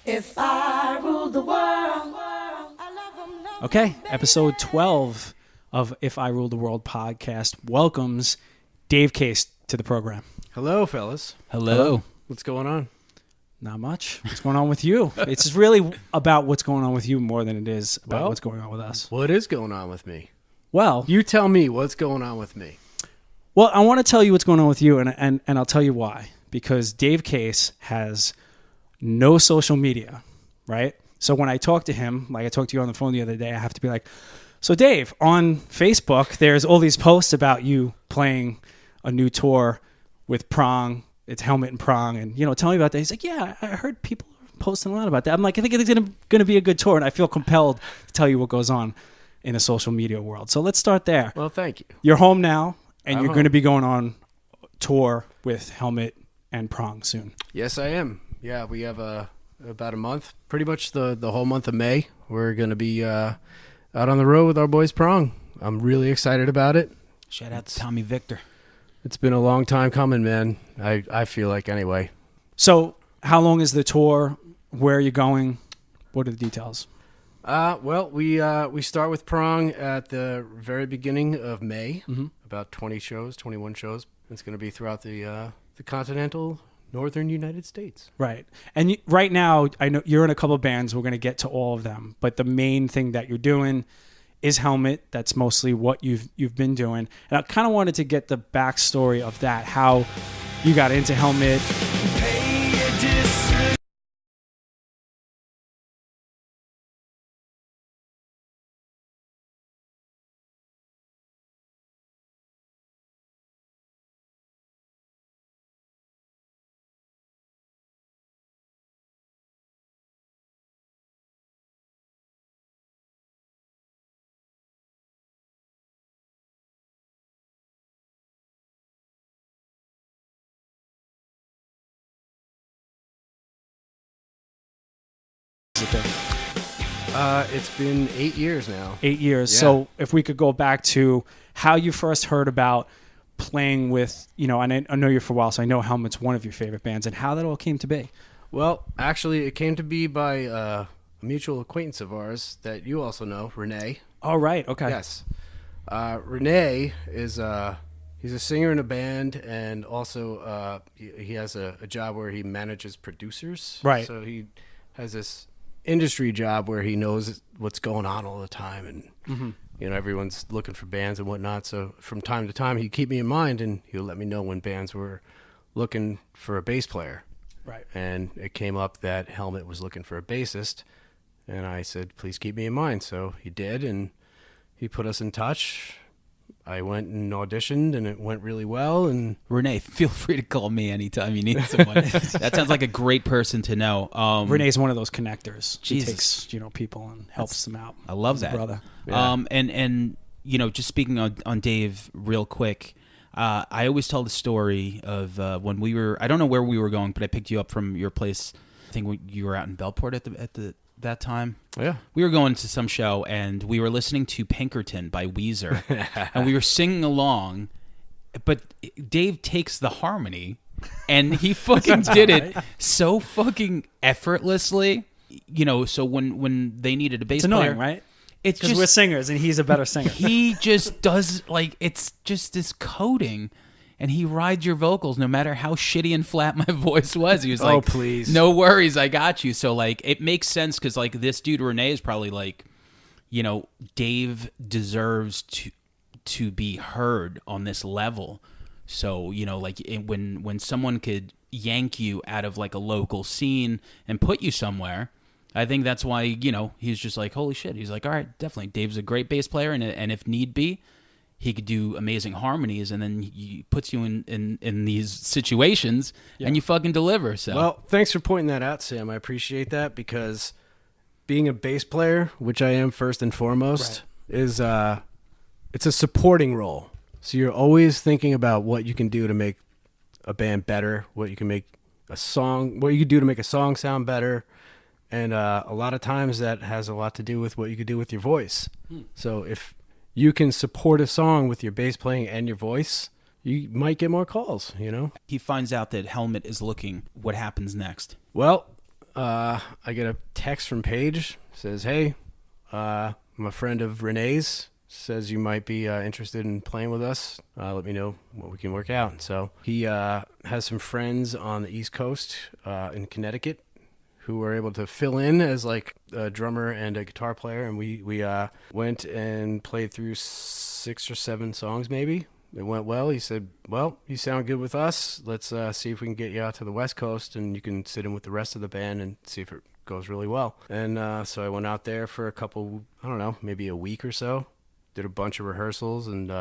If I ruled the world. Okay, episode 12 of If I Ruled the World podcast welcomes Dave Case to the program. Hello, fellas. Hello. What's going on? Not much. What's going on with you? It's really about what's going on with you more than it is about what's going on with us. What is going on with me? Well, You tell me what's going on with me. well, I want to tell you what's going on with you, and I'll tell you why. Because Dave Case has no social media, right? So when I talk to him, like I talked to you on the phone the other day, I have to be like, so Dave, on Facebook, there's all these posts about you playing a new tour with Prong. It's Helmet and Prong. And, tell me about that. He's like, yeah, I heard people posting a lot about that. I'm like, I think it's going to be a good tour. And I feel compelled to tell you what goes on in the social media world. So let's start there. Well, thank you. You're home now, and I'm you're going to home. be going on tour with Helmet and Prong soon. Yes, I am. Yeah, we have about a month, pretty much the whole month of May. We're going to be out on the road with our boys Prong. I'm really excited about it. Shout out to Tommy Victor. It's been a long time coming, man. I feel like anyway. So how long is the tour? Where are you going? What are the details? Well, we start with Prong at the very beginning of May. Mm-hmm. About 21 shows. It's going to be throughout the continental northern United States. Right. And right now, I know you're in a couple of bands. We're going to get to all of them. But the main thing that you're doing is Helmet. That's mostly what you've been doing. And I kind of wanted to get the backstory of that, how you got into Helmet. It's been 8 years now. 8 years. Yeah. So if we could go back to how you first heard about playing with, and I know you for a while, so I know Helmet's one of your favorite bands, and how that all came to be. Well, actually, it came to be by a mutual acquaintance of ours that you also know, Renee. All right. Okay. Yes. Renee is he's a singer in a band, and also he has a job where he manages producers. Right. So he has this industry job where he knows what's going on all the time, and everyone's looking for bands and whatnot. So from time to time, he'd keep me in mind, and he'll let me know when bands were looking for a bass player. Right. And it came up that Helmet was looking for a bassist, and I said, please keep me in mind. So he did, and he put us in touch. I went and auditioned, and it went really well. And Renee, feel free to call me anytime you need someone. That sounds like a great person to know. Renee's one of those connectors. Jesus. He takes, people and helps them out. I love He's a that. brother. Yeah. And just speaking on Dave real quick, I always tell the story of when we were, I don't know where we were going, but I picked you up from your place. I think you were out in Belport at that time. yeah, We were going to some show, and we were listening to Pinkerton by Weezer, and we were singing along, but Dave takes the harmony, and he fucking did it so fucking effortlessly. So when they needed a bass It's annoying, player, right? it's Because just we're singers, and he's a better singer. he just does, like, it's just this coding, and he rides your vocals no matter how shitty and flat my voice was. He was like, Oh, please. no worries, I got you. So, like, it makes sense because, like, this dude Renee is probably like, Dave deserves to be heard on this level. So, when someone could yank you out of, like, a local scene and put you somewhere, I think that's why, he's just like, holy shit. He's like, all right, definitely. Dave's a great bass player, and if need be, he could do amazing harmonies, and then he puts you in these situations, and you fucking deliver. So, Well, thanks for pointing that out, Sam. I appreciate that, because being a bass player, which I am first and foremost, is it's a supporting role. So you're always thinking about what you can do to make a band better, what you can make a song, what you could do to make a song sound better. And a lot of times that has a lot to do with what you could do with your voice. So if you can support a song with your bass playing and your voice, you might get more calls, he finds out that Helmet is looking. What happens next? Well, I get a text from Paige. Says, "Hey, I'm a friend of Renee's. Says you might be interested in playing with us. Let me know what we can work out." So he has some friends on the East Coast in Connecticut who were able to fill in as like a drummer and a guitar player, and we went and played through 6 or 7 songs maybe. It went well. He said, "Well, you sound good with us. Let's see if we can get you out to the West Coast and you can sit in with the rest of the band and see if it goes really well." And so I went out there for a couple, I don't know, maybe a week or so. Did a bunch of rehearsals and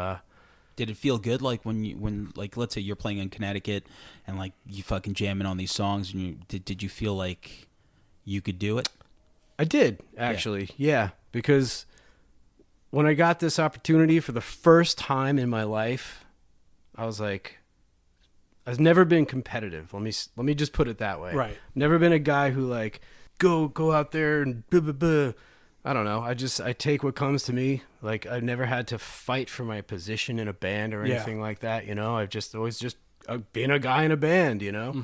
Did it feel good, like when like let's say you're playing in Connecticut and like you fucking jamming on these songs, and you did you feel like you could do it? I did, actually. Yeah, because when I got this opportunity for the first time in my life, I was like, I've never been competitive. Let me just put it that way. Right. Never been a guy who like go out there and blah, blah, blah. I don't know. I take what comes to me. Like I've never had to fight for my position in a band or anything like that. You know, I've just always just been a guy in a band, you know,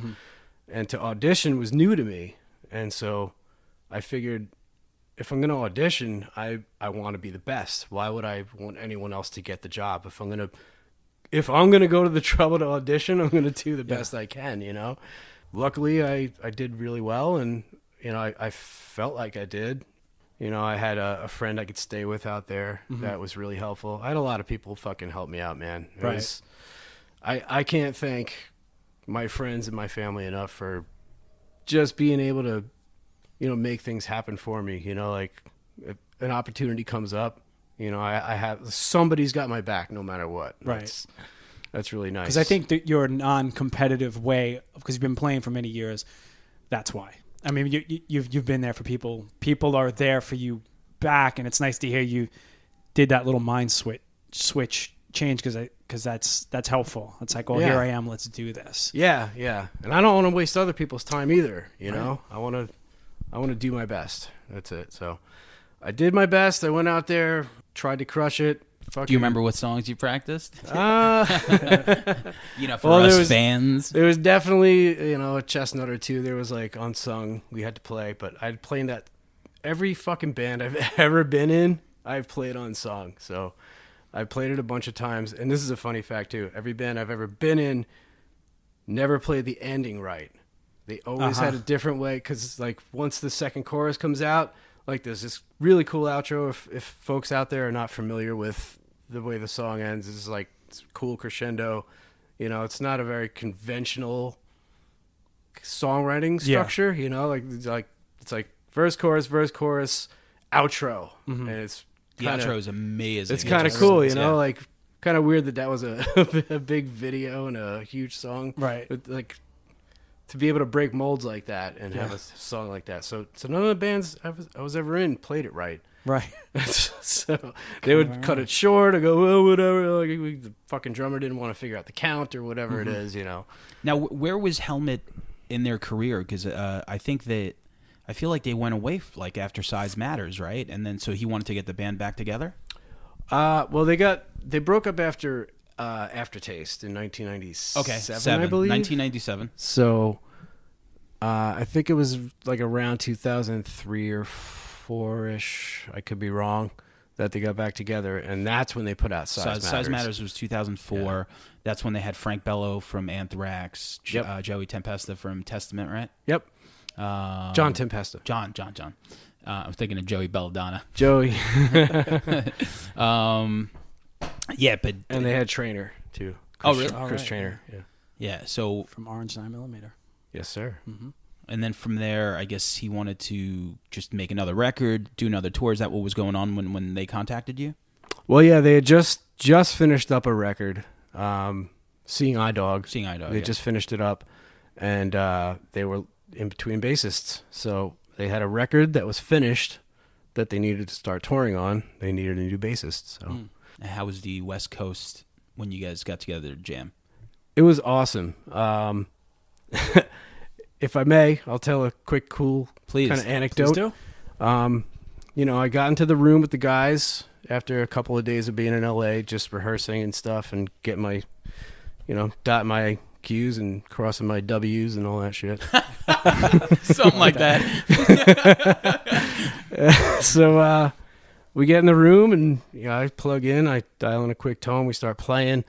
and to audition was new to me. And so I figured if I'm going to audition, I want to be the best. Why would I want anyone else to get the job? If I'm going to go to the trouble to audition, I'm going to do the best I can, you know? Luckily I did really well. And, you know, I felt like I did. You know, I had a friend I could stay with out there that was really helpful. I had a lot of people fucking help me out, man. I can't thank my friends and my family enough for just being able to, you know, make things happen for me. You know, like if an opportunity comes up, you know, I have somebody's got my back no matter what. Right. That's really nice. Because I think that your non-competitive way, because you've been playing for many years, that's why. I mean, you've been there for people. People are there for you back, and it's nice to hear you did that little mind switch change because that's helpful. It's like, well, here I am. Let's do this. Yeah, yeah. And I don't want to waste other people's time either. You know, I want to do my best. That's it. So I did my best. I went out there, tried to crush it. Do you remember what songs you practiced? You know, for fans. There was definitely, you know, a chestnut or two. There was like unsung we had to play, but I'd played that every fucking band I've ever been in, I've played unsung. So I played it a bunch of times. And this is a funny fact too. Every band I've ever been in never played the ending right. They always had a different way, because like once the second chorus comes out, like there's this really cool outro. If folks out there are not familiar with the way the song ends, it's like it's cool crescendo. You know, it's not a very conventional songwriting structure. You know, it's like verse, chorus, outro, and it's the outro is amazing. It's kind of cool. You know, like kind of weird that was a big video and a huge song. Right. But, like, to be able to break molds like that and have a song like that. So none of the bands I was ever in played it right. Right. So they would cut it short or go, well, whatever. Like, the fucking drummer didn't want to figure out the count or whatever it is, you know. Now, where was Helmet in their career? Because I feel like they went away like after Size Matters, right? And then so he wanted to get the band back together. Well, they broke up after Aftertaste in 1997. Okay, I believe 1997. So I think it was like around 2003 or 4-ish. I could be wrong. That they got back together, and that's when they put out Size Matters. Size Matters was 2004. Yeah. That's when they had Frank Bello from Anthrax, Joey Tempesta from Testament, right? Yep. John Tempesta. John. I was thinking of Joey Belladonna. Joey. Yeah, but and they had Trainer too. Chris Trainer. Yeah. Yeah. So from Orange 9mm. Yes, sir. Mm-hmm. And then from there, I guess he wanted to just make another record, do another tour. Is that what was going on when they contacted you? Well, yeah, they had just finished up a record, Seeing Eye Dog. They just finished it up, and they were in between bassists. So they had a record that was finished that they needed to start touring on. They needed a new bassist. So, And how was the West Coast when you guys got together to jam? It was awesome. If I may, I'll tell a quick, cool kind of anecdote. Please do. You know, I got into the room with the guys after a couple of days of being in LA, just rehearsing and stuff, and getting my, dotting my Q's and crossing my W's and all that shit. Something like that. So we get in the room, and I plug in, I dial in a quick tone, we start playing,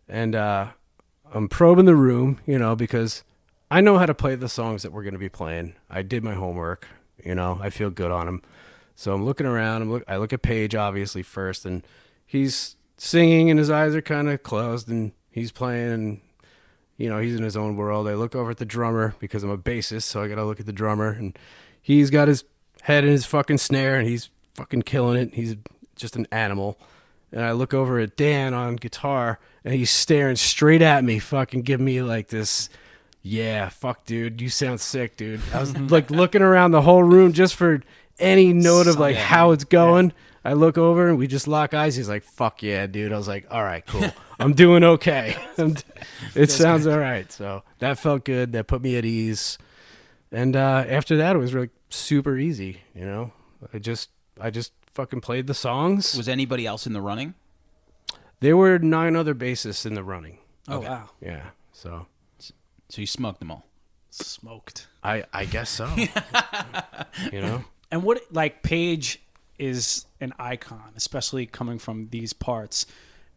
and I'm probing the room, because I know how to play the songs that we're going to be playing. I did my homework, I feel good on them. So I'm looking around, I look at Paige obviously first, and he's singing and his eyes are kind of closed, and he's playing, and he's in his own world. I look over at the drummer because I'm a bassist, so I got to look at the drummer, and he's got his head in his fucking snare, and he's fucking killing it. He's just an animal. And I look over at Dan on guitar, and he's staring straight at me, fucking giving me like this, yeah, fuck, dude, you sound sick, dude. I was like looking around the whole room just for any note of like how it's going. Yeah. I look over, and we just lock eyes. He's like, fuck yeah, dude. I was like, all right, cool. I'm doing okay. It sounds all right. So that felt good. That put me at ease. And after that, it was really super easy, I just fucking played the songs. Was anybody else in the running? There were 9 other bassists in the running. Oh, okay. Wow. Yeah. So you smoked them all. Smoked. I guess so. And what, like, Paige is an icon, especially coming from these parts.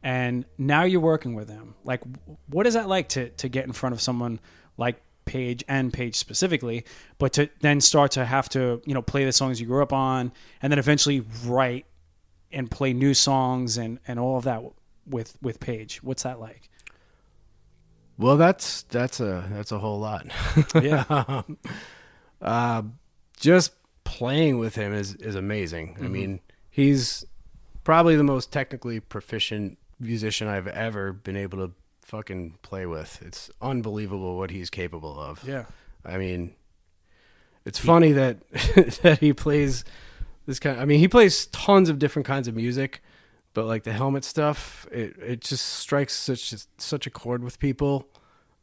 And now you're working with him. Like, what is that like to get in front of someone like Paige, and Paige specifically, but to then start to have to, play the songs you grew up on, and then eventually write and play new songs and all of that with Paige? What's that like? Well, that's a whole lot. Yeah. Just playing with him is amazing. Mm-hmm. I mean, he's probably the most technically proficient musician I've ever been able to fucking play with. It's unbelievable what he's capable of. Yeah. I mean, it's funny that that he plays this kind. I mean, he plays tons of different kinds of music, but like the helmet stuff, it just strikes such a chord with people.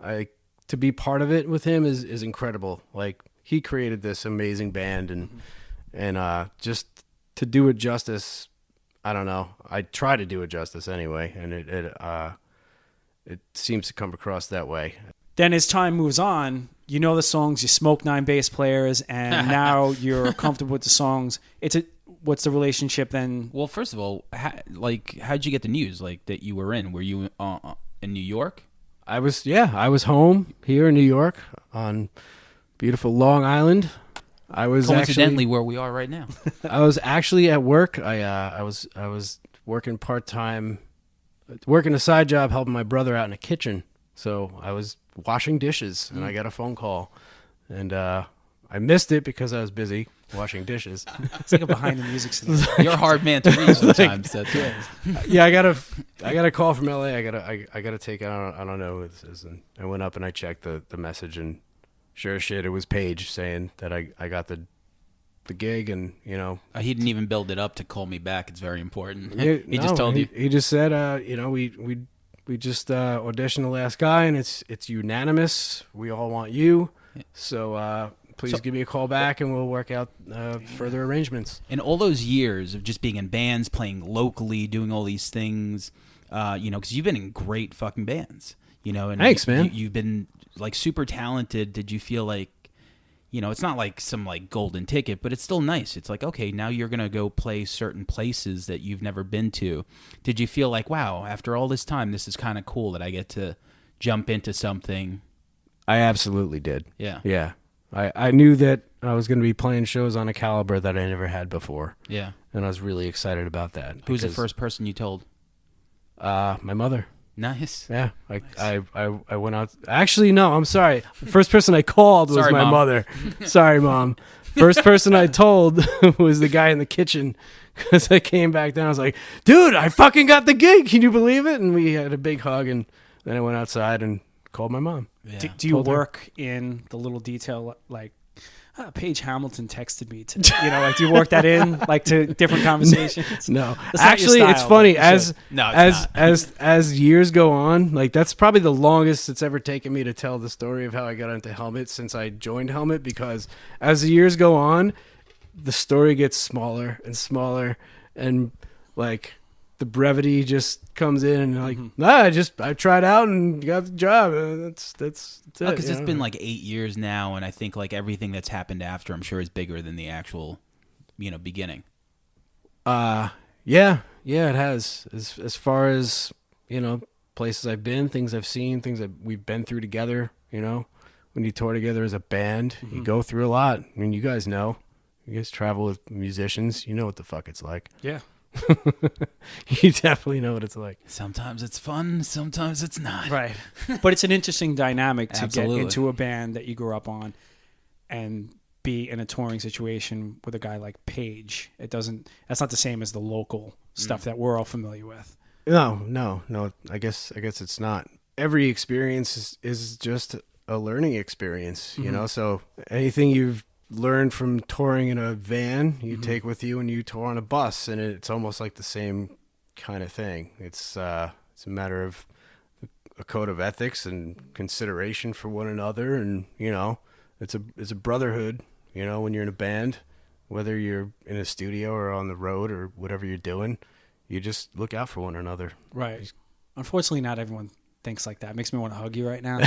To be part of it with him is incredible. Like, he created this amazing band, and just to do it justice, I don't know. I try to do it justice anyway, and it seems to come across that way. Then as time moves on, the songs, you smoke 9 bass players, and now you're comfortable with the songs. What's the relationship then? Well, first of all, how'd you get the news that you were in? Were you in New York? I was home here in New York on beautiful Long Island. I was coincidentally where we are right now. I was actually at work. I was working part-time, working a side job, helping my brother out in the kitchen. So I was washing dishes, and I got a phone call, and I missed it because I was busy washing dishes. It's like a behind the music scenario. You're a hard man to reach sometimes. Yeah, I got a call from LA. I gotta take it. I don't know who this is, and I went up and I checked the message, and sure as shit, it was Paige saying that I got the gig, and he didn't even build it up to call me back. It's very important. He just told you. He just said, we just auditioned the last guy, and it's unanimous. We all want you, so please give me a call back, and we'll work out further arrangements. In all those years of just being in bands, playing locally, doing all these things, because you've been in great fucking bands, and thanks, man. You've been like super talented. Did you feel like, it's not like some like golden ticket, but it's still nice. It's like, okay, now you're going to go play certain places that you've never been to. Did you feel like, wow, after all this time, this is kind of cool that I get to jump into something? I absolutely did. Yeah. Yeah. I knew that I was going to be playing shows on a caliber that I never had before. Yeah. And I was really excited about that. Who's the first person you told? My mother. Nice. Yeah. I went out. Actually, no, I'm sorry. The first person I called was my mother. Sorry, Mom. First person I told was the guy in the kitchen, because I came back down. I was like, dude, I fucking got the gig. Can you believe it? And we had a big hug, and then I went outside and called my mom. Yeah. Do you work in the little detail, like, Paige Hamilton texted me to, do you work that in, like, to different conversations? No, actually, it's funny. As years go on, like, that's probably the longest it's ever taken me to tell the story of how I got into Helmet since I joined Helmet, because as the years go on, the story gets smaller and smaller, and like the brevity just comes in and like, I tried out and got the job. That's it. Because it's been like 8 years now, and I think like everything that's happened after, I'm sure, is bigger than the actual, beginning. Yeah, it has. As far as, places I've been, things I've seen, things that we've been through together, when you tour together as a band, you go through a lot. I mean, you guys know. You guys travel with musicians. You know what the fuck it's like. Yeah. You definitely know what it's like. Sometimes it's fun, sometimes it's not. Right. But it's an interesting dynamic to Absolutely. get into a band that you grew up on and be in a touring situation with a guy like Paige. That's not the same as the local stuff that we're all familiar with. No. I guess it's not. Every experience is just a learning experience, so anything you've learned from touring in a van, you take with you and you tour on a bus, and it's almost like the same kind of thing. It's a matter of a code of ethics and consideration for one another, and it's a brotherhood, when you're in a band, whether you're in a studio or on the road or whatever you're doing, you just look out for one another. Right. Unfortunately, not everyone thinks like that. It makes me want to hug you right now.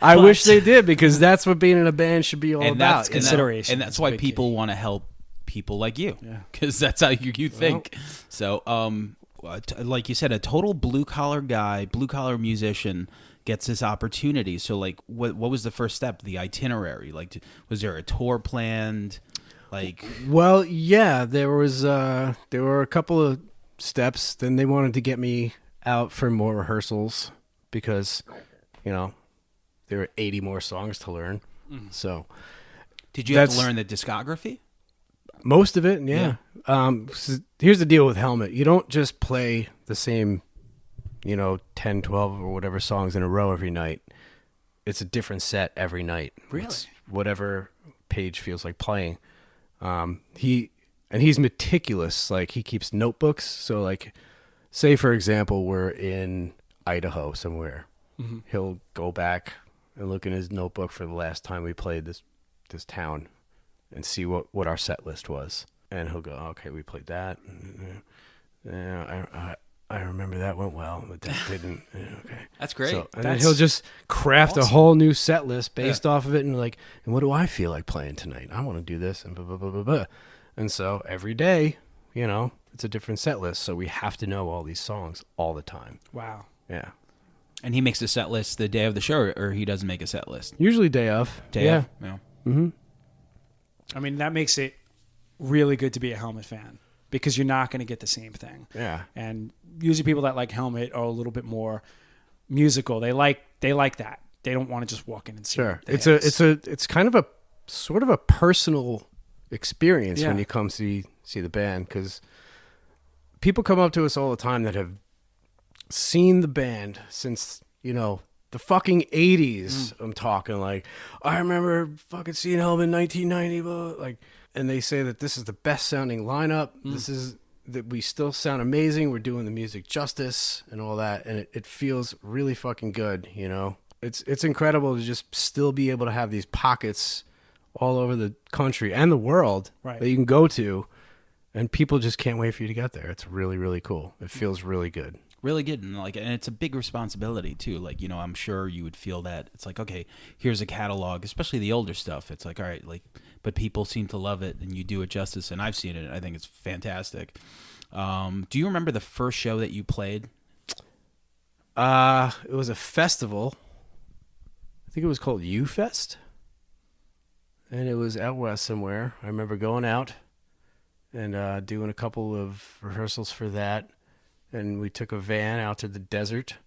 I wish they did, because that's what being in a band should be all about. Consideration. And that's why people want to help people like you, because that's how you think. So, like you said, a total blue collar guy, blue collar musician gets this opportunity. So, like, what was the first step? The itinerary? Like, was there a tour planned? Like, well, yeah, there were a couple of steps. Then they wanted to get me out for more rehearsals because, there were 80 more songs to learn. So, did you have to learn the discography? Most of it, yeah. So here's the deal with Helmet. You don't just play the same, 10, 12 or whatever songs in a row every night. It's a different set every night. Really? It's whatever Paige feels like playing. He's meticulous. Like, he keeps notebooks. So, like, say, for example, we're in Idaho somewhere. He'll go back and look in his notebook for the last time we played this town and see what our set list was. And he'll go, okay, we played that. Yeah, I remember that went well, but that didn't. Okay. That's great. So, and then he'll just craft a whole new set list based off of it, and like, and what do I feel like playing tonight? I want to do this, and blah, blah, blah, blah, blah. And so every day, it's a different set list. So we have to know all these songs all the time. Wow. Yeah. And he makes a set list the day of the show, or he doesn't make a set list? Usually day of. Day of? Yeah. Mm-hmm. I mean, that makes it really good to be a Helmet fan, because you're not going to get the same thing. Yeah. And usually people that like Helmet are a little bit more musical. They like that. They don't want to just walk in and see. Sure. the hits. It's kind of a sort of a personal experience when you come see the band, because people come up to us all the time that have seen the band since, the fucking 80s. I'm talking like, I remember fucking seeing Helmet in 1990, blah, like, and they say that this is the best sounding lineup. This is that we still sound amazing. We're doing the music justice and all that. And it feels really fucking good. It's incredible to just still be able to have these pockets all over the country and the world that you can go to, and people just can't wait for you to get there. It's really, really cool. It feels really good. Really good, and it's a big responsibility too. Like, I'm sure you would feel that it's like, okay, here's a catalog, especially the older stuff. It's like, all right, like, but people seem to love it, and you do it justice. And I've seen it. And I think it's fantastic. Do you remember the first show that you played? It was a festival. I think it was called U-Fest, and it was out west somewhere. I remember going out and doing a couple of rehearsals for that. And we took a van out to the desert.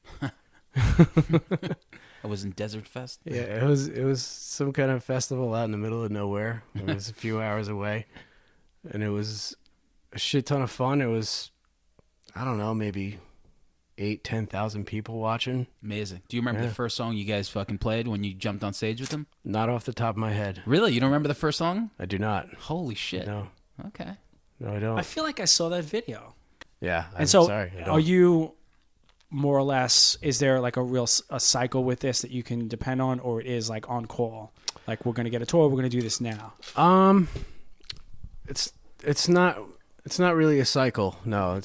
It was in Desert Fest? Yeah, it was some kind of festival out in the middle of nowhere. It was a few hours away. And it was a shit ton of fun. It was, I don't know, maybe 10,000 people watching. Amazing. Do you remember the first song you guys fucking played when you jumped on stage with them? Not off the top of my head. Really? You don't remember the first song? I do not. Holy shit. No. Okay. No, I don't. I feel like I saw that video. Yeah. And so, sorry, are you more or less? Is there like a cycle with this that you can depend on, or it is like on call? Like, we're gonna get a tour, we're gonna do this now. It's not It's not really a cycle. No,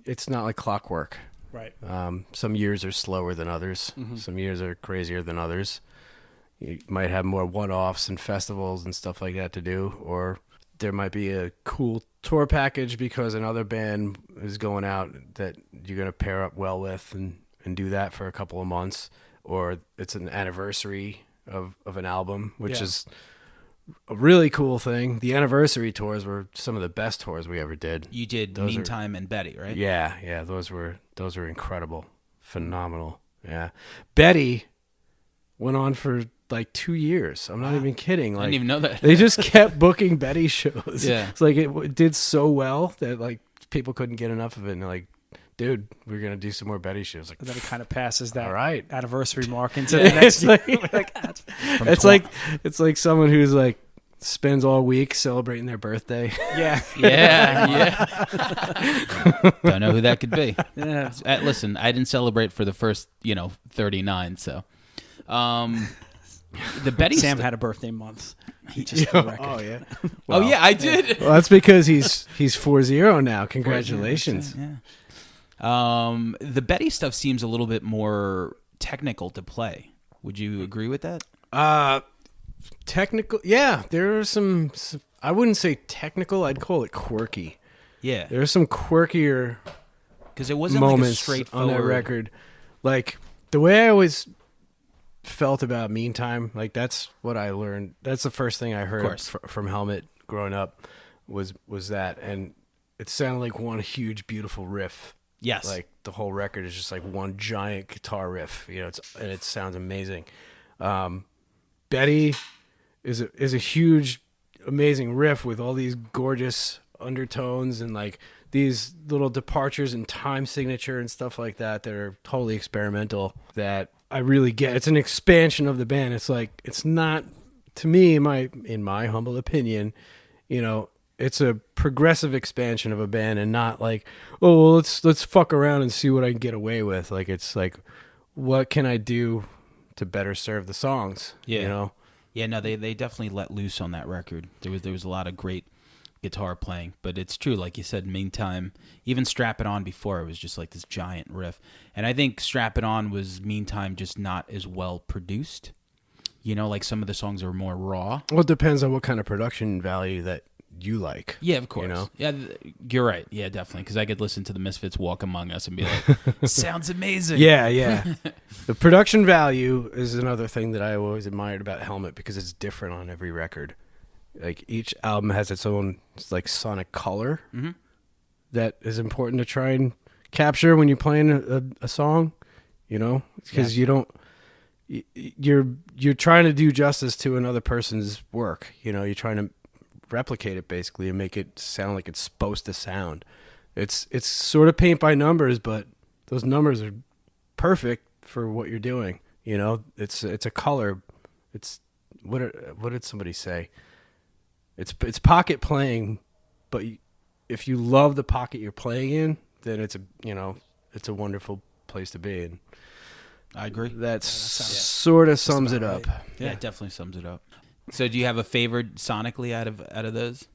it's not like clockwork. Right. Some years are slower than others. Some years are crazier than others. You might have more one-offs and festivals and stuff like that to do, or there might be a cool tour package because another band is going out that you're going to pair up well with and do that for a couple of months, or it's an anniversary of an album, which is a really cool thing. The anniversary tours were some of the best tours we ever did. You did Meantime and Betty, right? Yeah, those were incredible, phenomenal. Yeah, Betty went on for like 2 years. I'm not even kidding. Like, I didn't even know that. They just kept booking Betty shows. Yeah, it's like it did so well that like people couldn't get enough of it, and they're like, dude, we're gonna do some more Betty shows. Like, And then it kind of passes that all right. anniversary mark into the next year. It's like someone who's like spends all week celebrating their birthday. Yeah. Don't know who that could be. Yeah. Listen, I didn't celebrate for the first 39, so the Betty Sam had a birthday month. He just for the record. Oh yeah. Oh yeah, I did. Well, that's because he's 4-0 now. Congratulations. Yeah. The Betty stuff seems a little bit more technical to play. Would you agree with that? Technical. Yeah, there are some. I wouldn't say technical. I'd call it quirky. Yeah, There are some quirkier because it wasn't like a moments straightforward on that record. Like the way I always felt about Meantime, like that's what I learned. That's the first thing I heard from Helmet growing up was that, and it sounded like one huge beautiful riff. Yes, Like the whole record is just like one giant guitar riff, and it sounds amazing. Betty is a huge, amazing riff with all these gorgeous undertones and like these little departures in time signature and stuff like that are totally experimental that I really get. It's an expansion of the band. It's like, it's not, to me, in my humble opinion, it's a progressive expansion of a band and not like, oh, well, let's fuck around and see what I can get away with. Like, it's like, what can I do to better serve the songs? Yeah. Yeah, no, they definitely let loose on that record. There was a lot of great guitar playing, but it's true, like you said, Meantime, even Strap It On before, it was just like this giant riff. And I think Strap It On was Meantime just not as well produced. Like some of the songs are more raw. Well, it depends on what kind of production value that you like. Yeah, of course. Yeah, you're right. Yeah, definitely. Because I could listen to the Misfits Walk Among Us and be like, sounds amazing. Yeah. The production value is another thing that I always admired about Helmet because it's different on every record. Like each album has its own like sonic color that is important to try and capture when you're playing a song, because you don't. You're trying to do justice to another person's work. You're trying to replicate it basically and make it sound like it's supposed to sound. It's sort of paint by numbers, but those numbers are perfect for what you're doing. It's a color. It's what did somebody say? It's pocket playing, but if you love the pocket you're playing in, then it's a wonderful place to be. And I agree. That sort of sums it up. Right. Yeah, it definitely sums it up. So, do you have a favorite sonically out of those?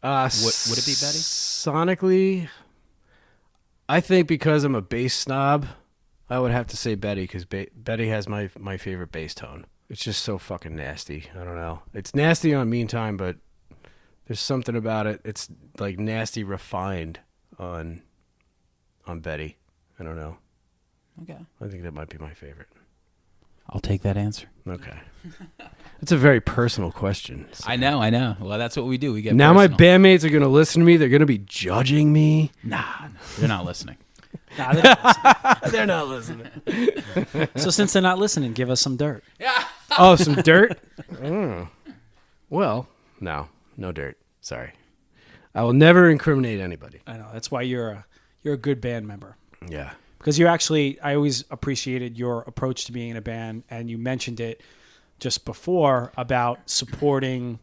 Would it be Betty? Sonically, I think because I'm a bass snob, I would have to say Betty because Betty has my favorite bass tone. It's just so fucking nasty. I don't know. It's nasty on Meantime, but there's something about it. It's like nasty refined on Betty. I don't know. Okay. I think that might be my favorite. I'll take that answer. Okay. It's a very personal question. So. I know. Well, that's what we do. We get now personal. my bandmates are going to listen to me. They're going to be judging me. Nah, they're not listening. Nah, they're not They're not listening. listening. So since they're not listening, give us some dirt. Oh, some dirt? Well, no dirt. Sorry. I will never incriminate anybody. I know. That's why you're a good band member. Yeah. Because I always appreciated your approach to being in a band, and you mentioned it just before about supporting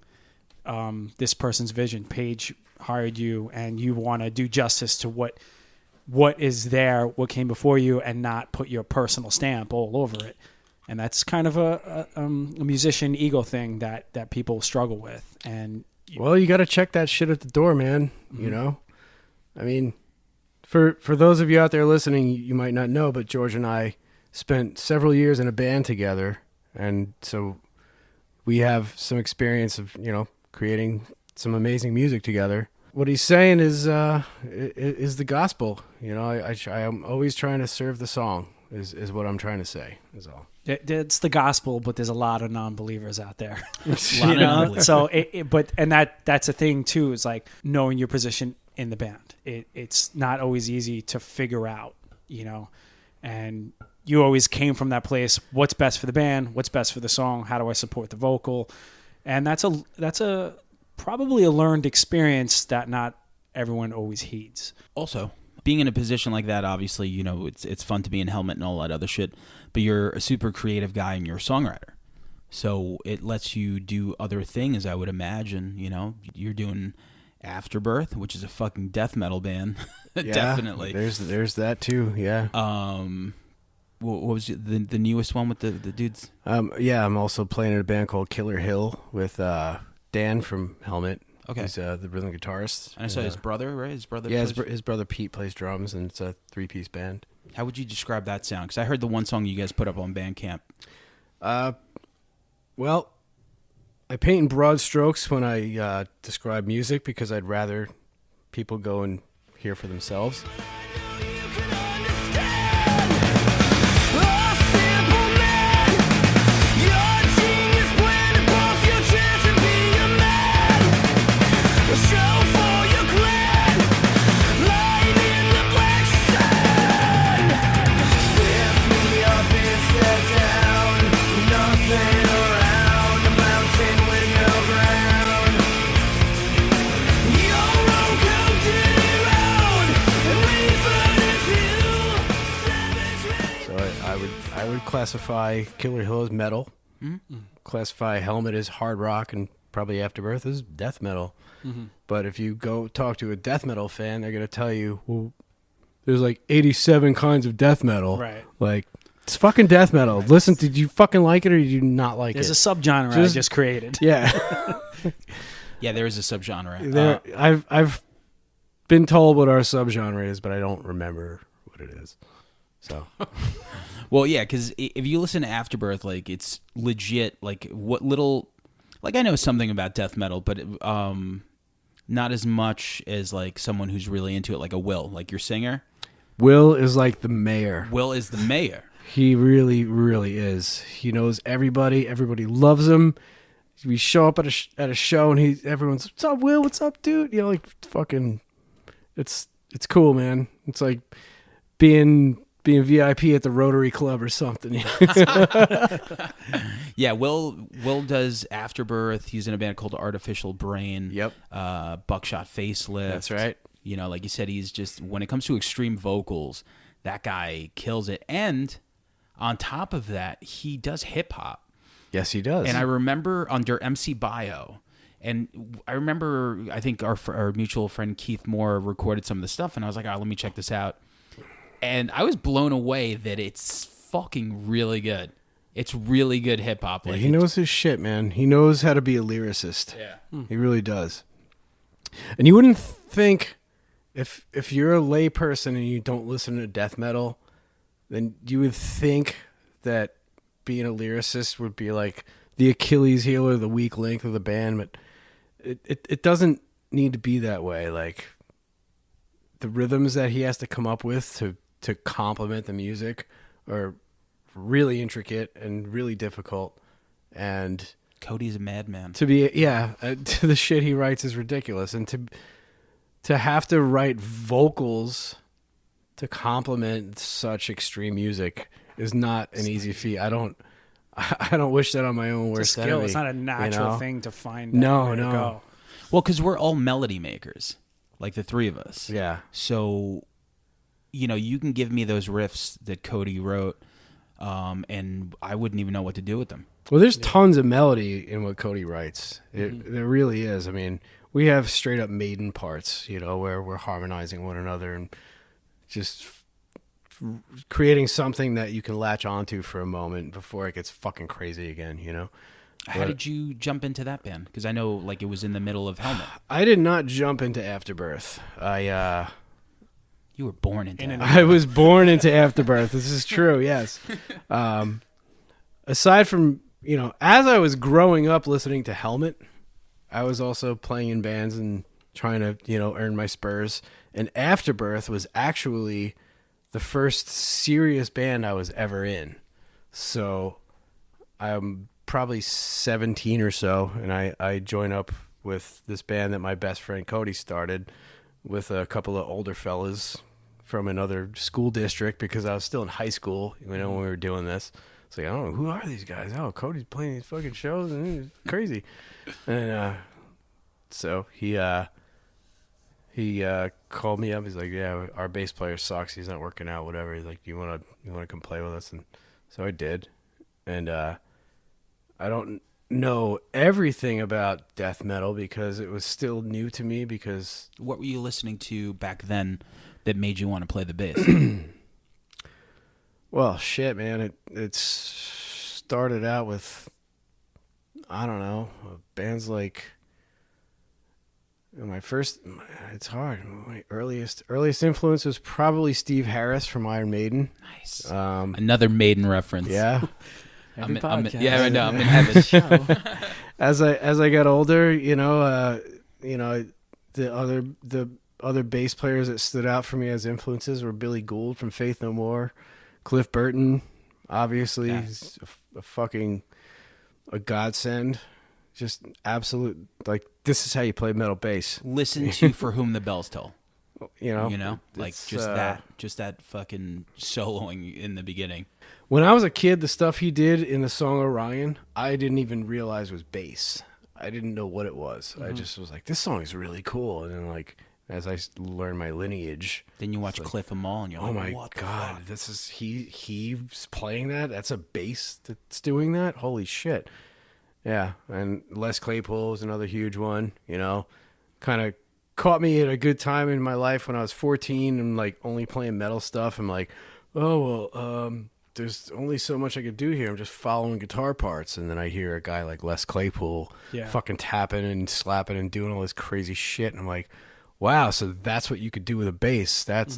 this person's vision. Paige hired you, and you want to do justice to what is there, what came before you, and not put your personal stamp all over it. And that's kind of a musician ego thing that people struggle with. And Well, you got to check that shit at the door, man. You know, I mean, for those of you out there listening, you might not know, but George and I spent several years in a band together, and so we have some experience of, you know, creating some amazing music together. What he's saying is the gospel. You know, I'm always trying to serve the song. Is what I'm trying to say. Is all. It's the gospel, but there's a lot of non-believers out there. You know? So, that's a thing too. Is like knowing your position in the band. It's not always easy to figure out, you know, and you always came from that place. What's best for the band? What's best for the song? How do I support the vocal? And that's a probably a learned experience that not everyone always heeds. Also, being in a position like that, obviously, you know, it's fun to be in Helmet and all that other shit, but you're a super creative guy and you're a songwriter. So it lets you do other things, I would imagine. You know, you're doing Afterbirth, which is a fucking death metal band. Yeah, definitely. There's that too, yeah. What was the newest one with the dudes? Yeah, I'm also playing in a band called Killer Hill with Dan from Helmet. Okay. He's the rhythm guitarist. And I saw his brother, right? His brother. Yeah, plays... his brother Pete plays drums, and it's a 3-piece band. How would you describe that sound? Because I heard the one song you guys put up on Bandcamp. Well, I paint in broad strokes when I describe music because I'd rather people go and hear for themselves. I would classify Killer Hill as metal, classify Helmet as hard rock, and probably Afterbirth as death metal. But if you go talk to a death metal fan, they're going to tell you, well, there's like 87 kinds of death metal. Right. Like, it's fucking death metal. Right. Listen, did you fucking like it or did you not like There's it? There's a subgenre I just created. Yeah. Yeah, there is a subgenre. I've been told what our subgenre is, but I don't remember what it is. So, well, yeah, because if you listen to Afterbirth, like, it's legit. Like, what little, like, I know something about death metal, but not as much as like someone who's really into it, like a Will, like your singer. Will is like the mayor. Will is the mayor. He really, really is. He knows everybody. Everybody loves him. We show up at a show and everyone's, what's up, Will? What's up, dude? You know, like fucking, it's cool, man. It's like being VIP at the Rotary Club or something. Yeah, Will does Afterbirth. He's in a band called Artificial Brain. Yep. Buckshot Facelift. That's right. You know, like you said, he's just, when it comes to extreme vocals, that guy kills it. And on top of that, he does hip hop. Yes, he does. And I remember under MC Bio, and I remember, I think our mutual friend Keith Moore recorded some of the stuff, and I was like, let me check this out. And I was blown away that it's fucking really good. It's really good hip hop. Like, he knows his shit, man. He knows how to be a lyricist. Yeah. He really does. And you wouldn't think, if you're a lay person and you don't listen to death metal, then you would think that being a lyricist would be like the Achilles heel or the weak link of the band, but it doesn't need to be that way. Like, the rhythms that he has to come up with to complement the music are really intricate and really difficult. And Cody's a madman. To be, to the shit he writes is ridiculous. And to have to write vocals to complement such extreme music is not an easy feat. I don't wish that on my own worst It's a skill. enemy. It's not a natural thing to find. No. To go. Well, because we're all melody makers, like the three of us. Yeah. So, you know, you can give me those riffs that Cody wrote, and I wouldn't even know what to do with them. Well, there's tons of melody in what Cody writes. There really is. I mean, we have straight up Maiden parts, you know, where we're harmonizing one another and just creating something that you can latch onto for a moment before it gets fucking crazy again, you know? How did you jump into that band? Because I know like it was in the middle of Helmet. I did not jump into Afterbirth. You were born into that. I was born into Afterbirth. This is true, yes. Aside from, as I was growing up listening to Helmet, I was also playing in bands and trying to, earn my spurs. And Afterbirth was actually the first serious band I was ever in. So I'm probably 17 or so, and I joined up with this band that my best friend Cody started with a couple of older fellas from another school district because I was still in high school, when we were doing this. It's like, I don't know, who are these guys? Oh, Cody's playing these fucking shows, and it's crazy. And so he called me up. He's like, yeah, our bass player sucks. He's not working out, whatever. He's like, you want to come play with us? And so I did. And I don't know everything about death metal because it was still new to me because... What were you listening to back then that made you want to play the bass? Well, shit, man. It started out with, I don't know, bands like... It's hard. My earliest influence was probably Steve Harris from Iron Maiden. Nice. Another Maiden reference. Yeah. Every I'm podcast. yeah, I know. I'm in heaven. As I got older, the other bass players that stood out for me as influences were Billy Gould from Faith No More, Cliff Burton, obviously, he's a godsend. Just absolute, like, this is how you play metal bass. Listen to For Whom the Bells Toll. Like just that fucking soloing in the beginning. When I was a kid, the stuff he did in the song Orion, I didn't even realize was bass. I didn't know what it was. I just was like, this song is really cool. And then, like, as I learned my lineage, Then you watch Cliff and Mall, and you're like, oh my what the God, fuck? this is he's playing that. That's a bass that's doing that. Holy shit. Yeah, and Les Claypool was another huge one, kind of caught me at a good time in my life when I was 14 and, like, only playing metal stuff. I'm like, oh, well, there's only so much I could do here. I'm just following guitar parts. And then I hear a guy like Les Claypool fucking tapping and slapping and doing all this crazy shit. And I'm like, wow, so that's what you could do with a bass. That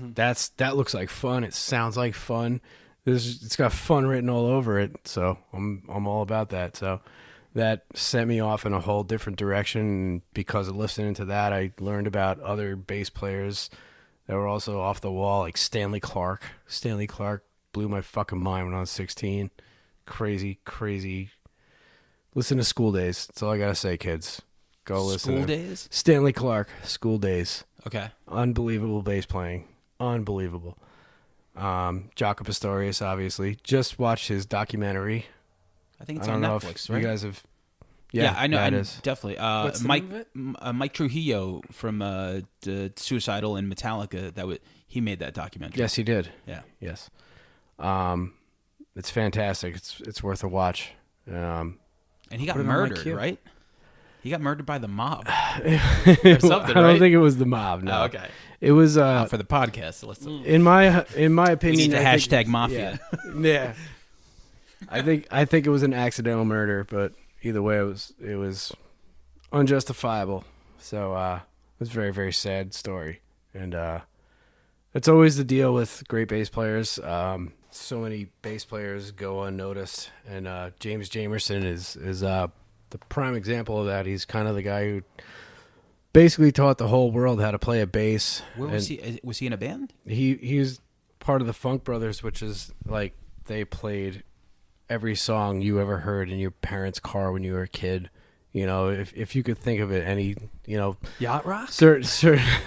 looks like fun. It sounds like fun. It's got fun written all over it. So I'm all about that. So that sent me off in a whole different direction. And because of listening to that, I learned about other bass players that were also off the wall, like Stanley Clark. Stanley Clark blew my fucking mind when I was 16. Crazy, crazy. Listen to School Days. That's all I gotta say, kids. Go listen. School Days? Stanley Clark, School Days. Okay. Unbelievable bass playing. Unbelievable. Jaco Pastorius, obviously. Just watched his documentary. I think it's I on don't know Netflix, if right? you guys have... Yeah, I know. Yeah, it I is. definitely. What's the name of it? Mike Trujillo from the Suicidal and Metallica. He made that documentary. Yes, he did. Yeah. Yes. It's fantastic. It's worth a watch. And he got Put it on my murdered, queue. right? He got murdered by the mob. I something, don't right? think it was the mob. No. Oh, okay. It was For the podcast, so let's. in my We opinion. need to I think- hashtag mafia. Yeah. I think it was an accidental murder, but either way, it was unjustifiable. So it was a very, very sad story, and it's always the deal with great bass players. So many bass players go unnoticed, and James Jamerson is the prime example of that. He's kind of the guy who basically taught the whole world how to play a bass. Where was he? Was he in a band? He was part of the Funk Brothers, which is like they played every song you ever heard in your parents' car when you were a kid. If you could think of it, any Yacht Rock? certain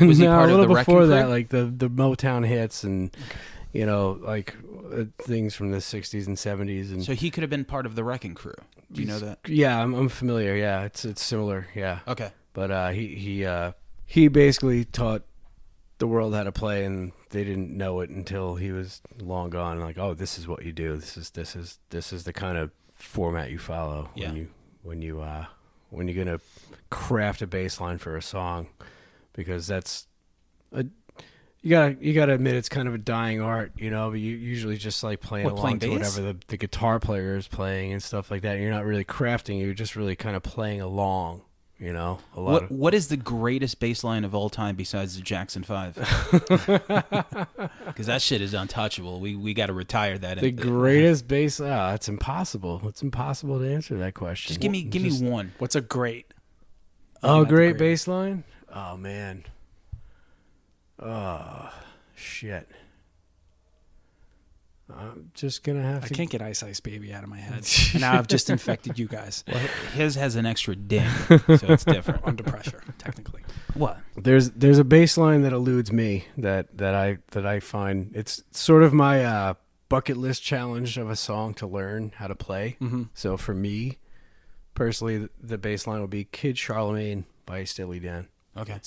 Was he no, part a of little the Wrecking before Crew? that, like the Motown hits and like things from the 60s and 70s. And So he could have been part of the Wrecking Crew. Do you know that? yeah, I'm familiar. Yeah, it's similar. Yeah. Okay. But he basically taught the world how to play, and they didn't know it until he was long gone. Like, oh, this is what you do. This is the kind of format you follow Yeah. when you're gonna craft a bass line for a song, because that's you gotta admit it's kind of a dying art, you know. But you usually just like playing along to whatever the guitar player is playing and stuff like that. You're not really crafting; you're just really kind of playing along, you know. What is the greatest bass line of all time besides the Jackson 5? Because that shit is untouchable. We got to retire that. The greatest bass? It's impossible. It's impossible to answer that question. Just give me one. What's a great? Great bass line? Oh man. Oh shit. I'm just gonna have to. I can't get Ice Ice Baby out of my head, and now I've just infected you guys. Well, his has an extra ding, so it's different. Under pressure, technically. What? There's a bass line that eludes me that I find it's sort of my bucket list challenge of a song to learn how to play. Mm-hmm. So for me, personally, the bass line will be "Kid Charlemagne" by Steely Dan. Okay.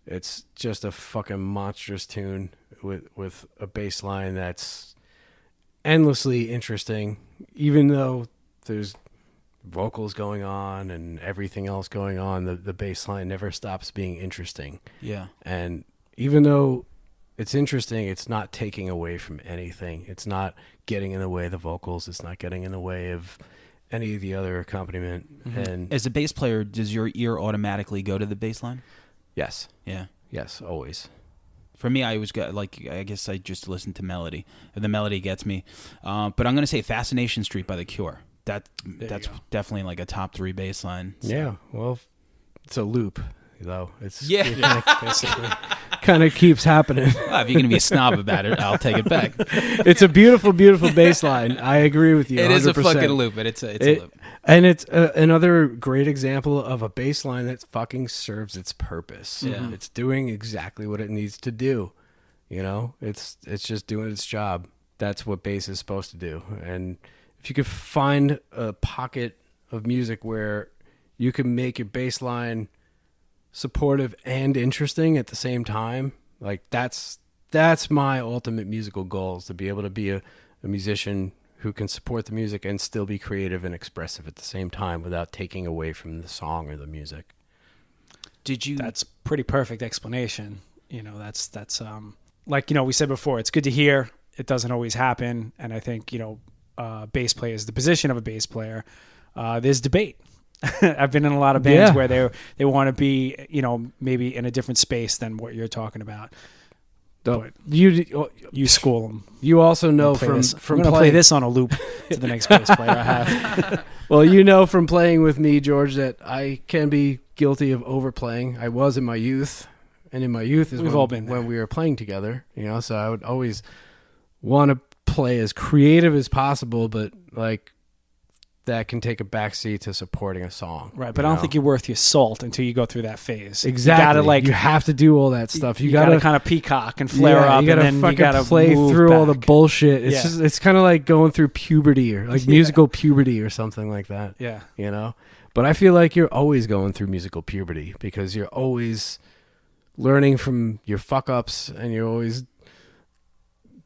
It's just a fucking monstrous tune with a bass line that's endlessly interesting, even though there's vocals going on and everything else going on. The bass line never stops being interesting. Yeah. And even though it's interesting, it's not taking away from anything. It's not getting in the way of the vocals. It's not getting in the way of any of the other accompaniment. Mm-hmm. And as a bass player, does your ear automatically go to the bass line? yes. Yeah. Yes, always. For me, I always got I guess I just listen to melody. If the melody gets me, but I'm gonna say "Fascination Street" by The Cure. That's definitely like a top 3 bass line. So. Yeah, well, it's a loop, though. It's Basically. kind of keeps happening. Well, if you're gonna be a snob about it, I'll take it back. It's a beautiful, beautiful bass line. I agree with you. It 100%. is a fucking loop, but it's a loop. And it's another great example of a bass line that fucking serves its purpose. Yeah. It's doing exactly what it needs to do. You know, it's just doing its job. That's what bass is supposed to do. And if you could find a pocket of music where you can make your bass line supportive and interesting at the same time, like that's my ultimate musical goal, is to be able to be a musician who can support the music and still be creative and expressive at the same time without taking away from the song or the music. That's pretty perfect explanation. You know, that's like, you know, we said before, it's good to hear. It doesn't always happen. And I think, you know, bass players, the position of a bass player, there's debate. I've been in a lot of bands where they want to be, you know, maybe in a different space than what you're talking about. But you school them. You also know from I'm going to play this on a loop to the next bass player I have. Well, you know from playing with me, George, that I can be guilty of overplaying. I was in my youth, and in my youth is when we were playing together. You know, so I would always want to play as creative as possible, but like that can take a backseat to supporting a song. Right, but I don't think you're worth your salt until you go through that phase. Exactly. You have to do all that stuff. You gotta kind of peacock and flare up. You gotta and then fucking you gotta play through back. all the bullshit. It's kind of like going through puberty or like musical puberty or something like that. Yeah. You know? But I feel like you're always going through musical puberty because you're always learning from your fuck ups and you're always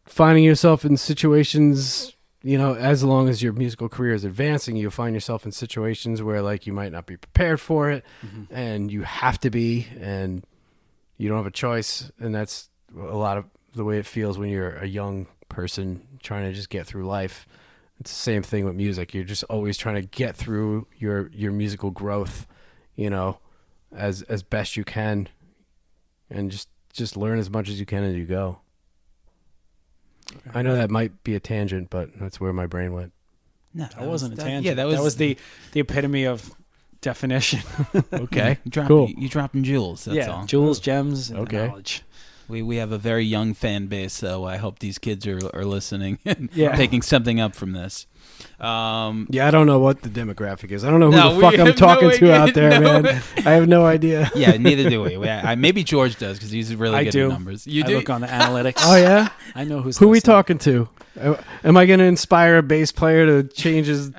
finding yourself in situations. You know, as long as your musical career is advancing, you'll find yourself in situations where, like, you might not be prepared for it, and you have to be, and you don't have a choice. And that's a lot of the way it feels when you're a young person trying to just get through life. It's the same thing with music. You're just always trying to get through your musical growth, you know, as best you can, and just learn as much as you can as you go. I know that might be a tangent, but that's where my brain went. No, that wasn't a tangent. Yeah, that was the epitome of definition. Okay, cool. You dropping jewels. That's all. Jewels, gems, and knowledge. We have a very young fan base, so I hope these kids are listening and Yeah. taking something up from this. Yeah, I don't know what the demographic is. I don't know who the fuck I'm talking to out there, man. I have no idea. Yeah, neither do we. Maybe George does because he's really good at numbers. I look on the analytics. Oh, yeah? I know who we talking to? Am I going to inspire a bass player to change his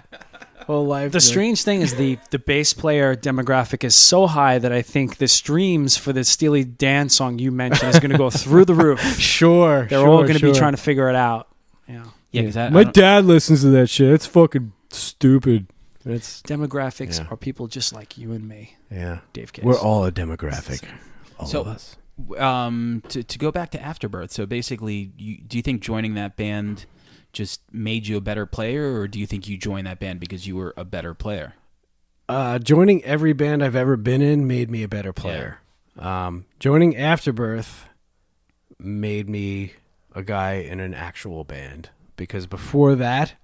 whole life? The strange thing is the bass player demographic is so high that I think the streams for the Steely Dan song you mentioned is going to go through the roof. Sure. They're all going to be trying to figure it out. Yeah. Yeah, because my dad listens to that shit. It's fucking stupid. Demographics are people just like you and me. Yeah. Dave Case. We're all a demographic. All of us. To go back to Afterbirth, so basically, do you think joining that band just made you a better player, or do you think you joined that band because you were a better player? Joining every band I've ever been in made me a better player. Joining Afterbirth made me a guy in an actual band, because before that,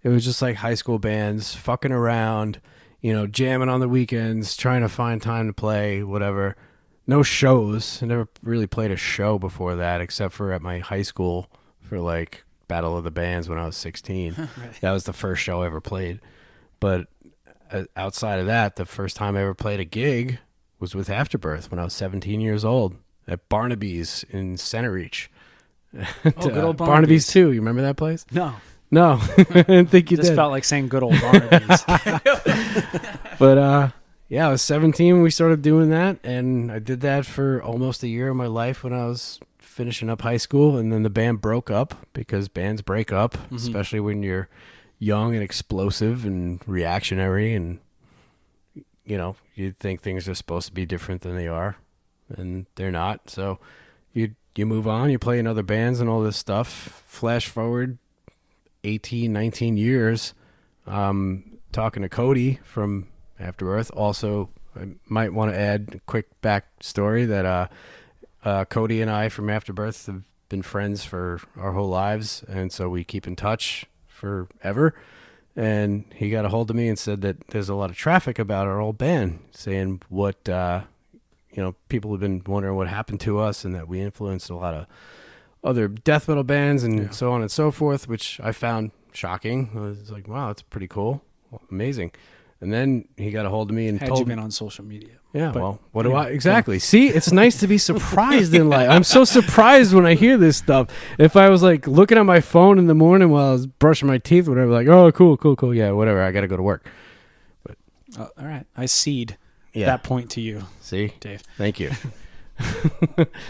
it was just like high school bands, fucking around, jamming on the weekends, trying to find time to play, whatever. No shows. I never really played a show before that, except for at my high school for like Battle of the Bands when I was 16. Right. That was the first show I ever played. But outside of that, the first time I ever played a gig was with Afterbirth when I was 17 years old at Barnaby's in Center Reach. Good old Barnaby's too. You remember that place? No. No, I didn't think you Just did. felt like saying good old Barnaby's. But yeah, I was 17 when we started doing that, and I did that for almost a year of my life when I was finishing up high school, and then the band broke up, because bands break up, especially when you're young and explosive and reactionary, and you'd think things are supposed to be different than they are, and they're not. So you move on, you play in other bands and all this stuff. Flash forward 18, 19 years, talking to Cody from Afterbirth. Also, I might want to add a quick backstory that Cody and I from Afterbirth have been friends for our whole lives, and so we keep in touch forever. And he got a hold of me and said that there's a lot of traffic about our old band, saying what people have been wondering what happened to us, and that we influenced a lot of other death metal bands and so on and so forth, which I found shocking. I was like, wow, that's pretty cool, amazing. And then he got a hold of me and Had told you me, been on social media? yeah, But, well, what do I exactly? See, it's nice to be surprised in life. I'm so surprised when I hear this stuff. If I was like looking at my phone in the morning while I was brushing my teeth, whatever, like, oh, cool, yeah, whatever, I got to go to work. But all right, I cede yeah, that point to you, see, Dave. thank you.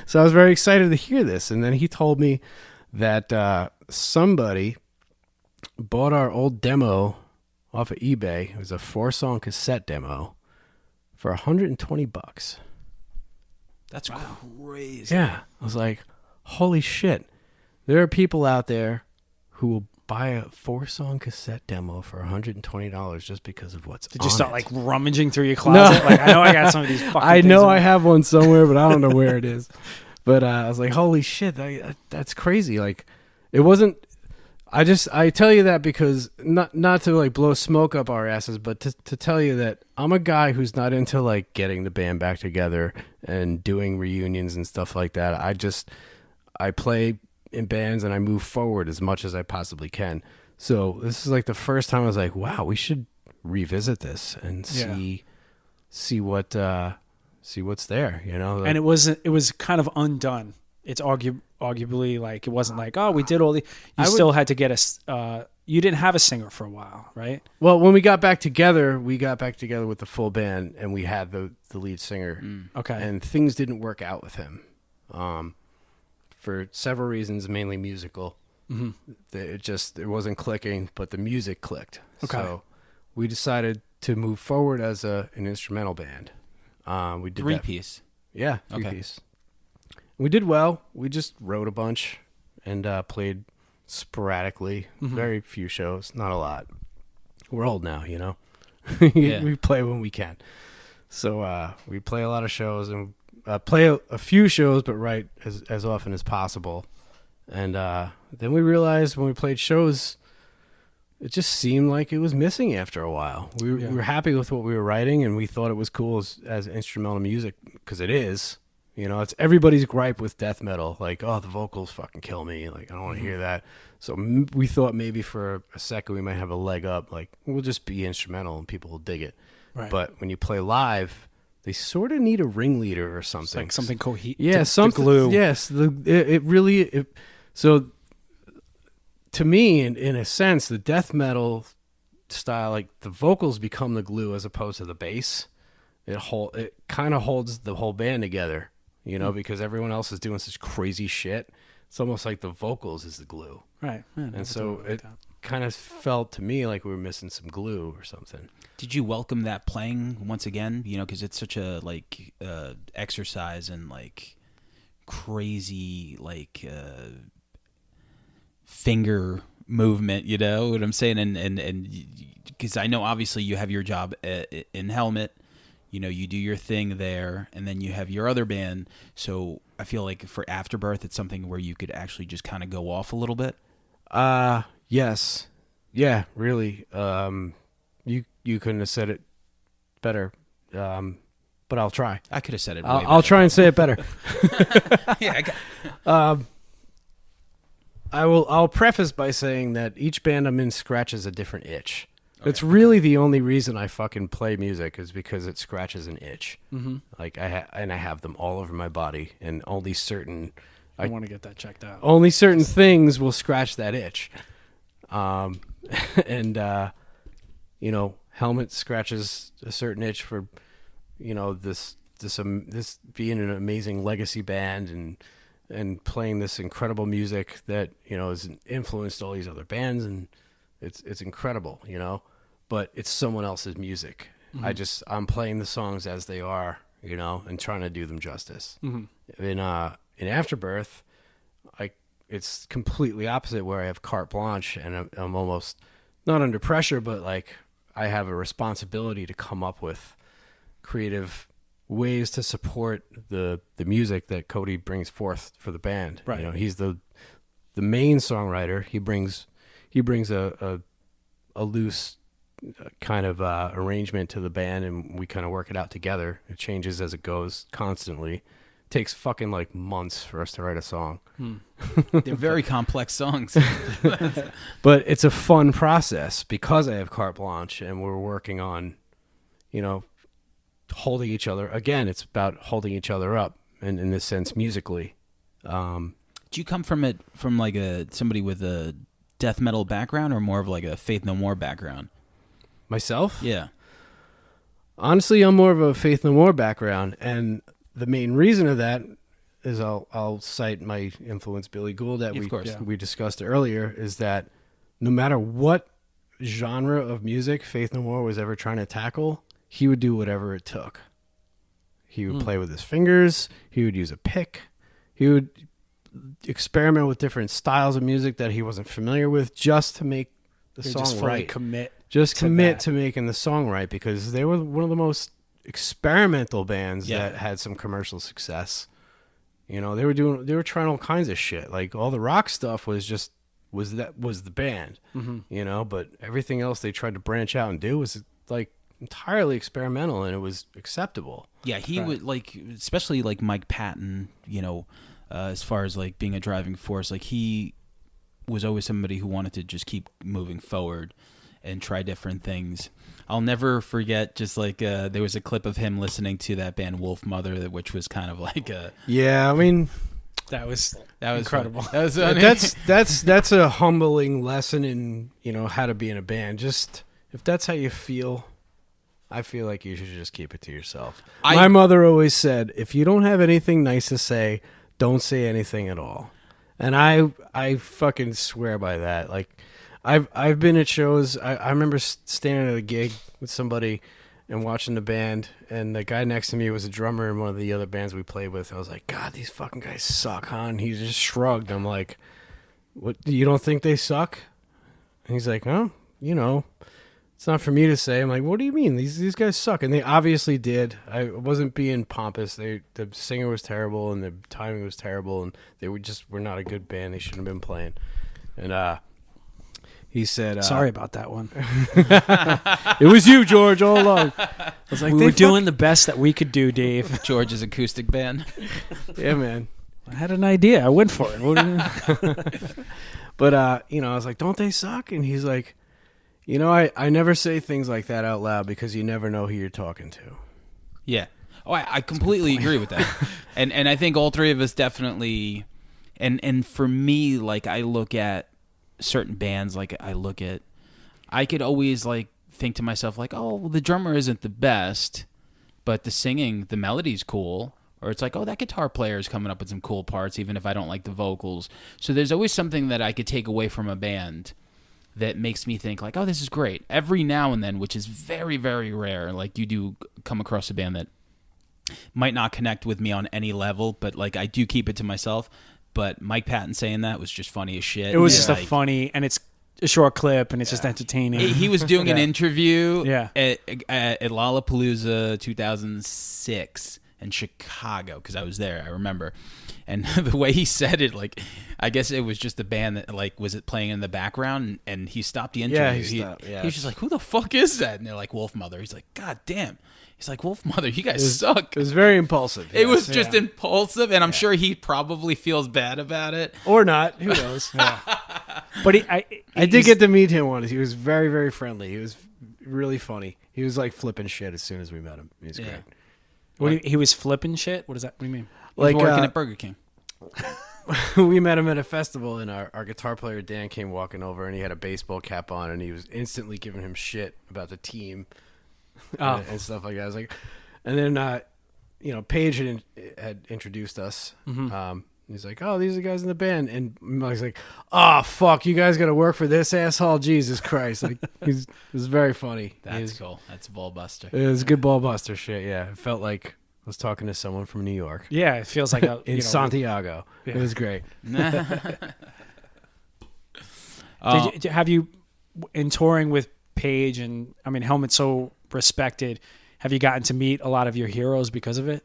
So I was very excited to hear this, and then he told me that somebody bought our old demo off of eBay. It was a 4-song cassette demo for $120. That's crazy. Yeah. I was like, holy shit. There are people out there who will buy a 4-song cassette demo for $120 just because of what's Did on you start it. like rummaging through your closet? Like, I know I got some of these fucking I things know in I there. have one somewhere, but I don't know where it is. But I was like, holy shit, that's crazy. Like, it wasn't... I tell you that because not to like blow smoke up our asses, but to tell you that I'm a guy who's not into like getting the band back together and doing reunions and stuff like that. I play in bands and I move forward as much as I possibly can. So this is like the first time I was like, wow, we should revisit this and see what's there, And it was kind of undone. It's arguably like it wasn't like, oh, we did all the. You still had to get a. You didn't have a singer for a while, right? Well, when we got back together with the full band, and we had the lead singer. Okay. And things didn't work out with him, for several reasons, mainly musical. Mm-hmm. It wasn't clicking, but the music clicked. Okay. So we decided to move forward as an instrumental band. We did 3-piece. Yeah, 3-piece. We did well. We just wrote a bunch and played sporadically. Very few shows, not a lot. We're old now, We play when we can. So we play a lot of shows and play a few shows, but write as often as possible. And then we realized when we played shows, it just seemed like it was missing after a while. We were happy with what we were writing, and we thought it was cool as instrumental music, because it is. It's everybody's gripe with death metal. Like, oh, the vocals fucking kill me. Like, I don't want to hear that. So we thought maybe for a second we might have a leg up. Like, we'll just be instrumental and people will dig it. Right. But when you play live, they sort of need a ringleader or something. It's like something cohesive. Yeah, something. Glue. Yes. So to me, in a sense, the death metal style, like the vocals become the glue as opposed to the bass. It kind of holds the whole band together. Because everyone else is doing such crazy shit. It's almost like the vocals is the glue. Right. Yeah, And so it kind of felt to me like we were missing some glue or something. Did you welcome that playing once again? Because it's such a exercise and crazy like finger movement, you know what I'm saying? And because I know obviously you have your job in Helmet, you know, you do your thing there, and then you have your other band. So I feel like for Afterbirth, it's something where you could actually just kind of go off a little bit. Yes. Yeah, really. You couldn't have said it better. But I'll try. I could have said it. I'll try and say it better. Yeah. I'll preface by saying that each band I'm in scratches a different itch. Okay. It's really the only reason I fucking play music is because it scratches an itch. Mm-hmm. Like I have them all over my body, and only certain. I want to get that checked out. Only certain things will scratch that itch. You know, Helmet scratches a certain itch for, you know, this being an amazing legacy band and playing this incredible music that, you know, has influenced all these other bands, and it's incredible, you know, but it's someone else's music. Mm-hmm. I'm playing the songs as they are, you know, and trying to do them justice. Mm-hmm. In Afterbirth, it's completely opposite, where I have carte blanche, and I'm almost not under pressure, but like I have a responsibility to come up with creative ways to support the music that Cody brings forth for the band. Right. You know, he's the main songwriter. He brings a loose kind of arrangement to the band, and we kind of work it out together. It changes as it goes constantly. It takes fucking like months for us to write a song. They're very complex songs. But it's a fun process because I have carte blanche, and we're working on, you know, holding each other. Again, it's about holding each other up, and in this sense, musically. Do you come from like somebody with a death metal background, or more of like a Faith No More background? Myself? Yeah. Honestly, I'm more of a Faith No More background, and the main reason of that is I'll cite my influence, Billy Gould, that we discussed earlier, is that no matter what genre of music Faith No More was ever trying to tackle, he would do whatever it took. He would play with his fingers. He would use a pick. He would experiment with different styles of music that he wasn't familiar with, just to make the song right. Commit to making the song right, because they were one of the most experimental bands that had some commercial success. You know, they were trying all kinds of shit. Like all the rock stuff was the band. Mm-hmm. You know, but everything else they tried to branch out and do was like entirely experimental, and it was acceptable. Yeah, he would, like, especially like Mike Patton, you know, as far as like being a driving force, like he was always somebody who wanted to just keep moving forward and try different things. I'll never forget, just like there was a clip of him listening to that band Wolf Mother, which was kind of like a I mean, that was incredible. That was that's a humbling lesson in, you know, how to be in a band. Just if that's how you feel, I feel like you should just keep it to yourself. My mother always said, if you don't have anything nice to say, don't say anything at all. And I fucking swear by that. Like, I've been at shows. I remember standing at a gig with somebody and watching the band, and the guy next to me was a drummer in one of the other bands we played with. I was like, God, these fucking guys suck, huh? And he just shrugged. I'm like, what? You don't think they suck? And he's like, oh, you know, it's not for me to say. I'm like, what do you mean? These guys suck. And they obviously did. I wasn't being pompous. The singer was terrible, and the timing was terrible, and they were not a good band. They shouldn't have been playing. And he said, sorry about that one. It was you, George, all along. I was like, we were doing the best that we could do, Dave. George's acoustic band. Yeah, man. I had an idea. I went for it. But, you know, I was like, don't they suck? And he's like, you know, I never say things like that out loud because you never know who you're talking to. Yeah. Oh, I completely agree with that. And I think all three of us definitely, and for me, like, I look at certain bands, like I could always like think to myself like, oh, well, the drummer isn't the best, but the singing, the melody's cool. Or it's like, oh, that guitar player is coming up with some cool parts, even if I don't like the vocals. So there's always something that I could take away from a band that makes me think like, oh, this is great. Every now and then, which is very, very rare, like you do come across a band that might not connect with me on any level, but like I do keep it to myself. But Mike Patton saying that was just funny as shit. It was just like, a funny, and it's a short clip, and it's just entertaining. He was doing an interview Yeah. at Lollapalooza 2006 in Chicago, because I was there, I remember. And the way he said it, like, I guess it was just the band that, like, was it playing in the background, and he stopped the interview. Yeah, he stopped. Yeah. He was just like, who the fuck is that? And they're like, Wolf Mother. He's like, God damn. He's like, Wolf Mother, you guys suck. It was very impulsive. It was yes. just impulsive, and I'm sure he probably feels bad about it. Or not. Who knows? But I did get to meet him once. He was very, very friendly. He was really funny. He was like flipping shit as soon as we met him. He was great. he was flipping shit. What does that mean? He was Like working at Burger King. we met him at a festival, and our guitar player Dan came walking over, and he had a baseball cap on, and he was instantly giving him shit about the team and stuff like that. I was like, and then Paige had introduced us. He's like, oh, these are the guys in the band, and Mike's like, oh fuck, you guys got to work for this asshole, Jesus Christ! Like, it was very funny. That's cool. That's ball buster. It was good ball buster shit. Yeah, it felt like I was talking to someone from New York. Yeah, it feels like In Santiago. Yeah. It was great. Have you, in touring with Paige, and I mean Helmet's so respected, have you gotten to meet a lot of your heroes because of it?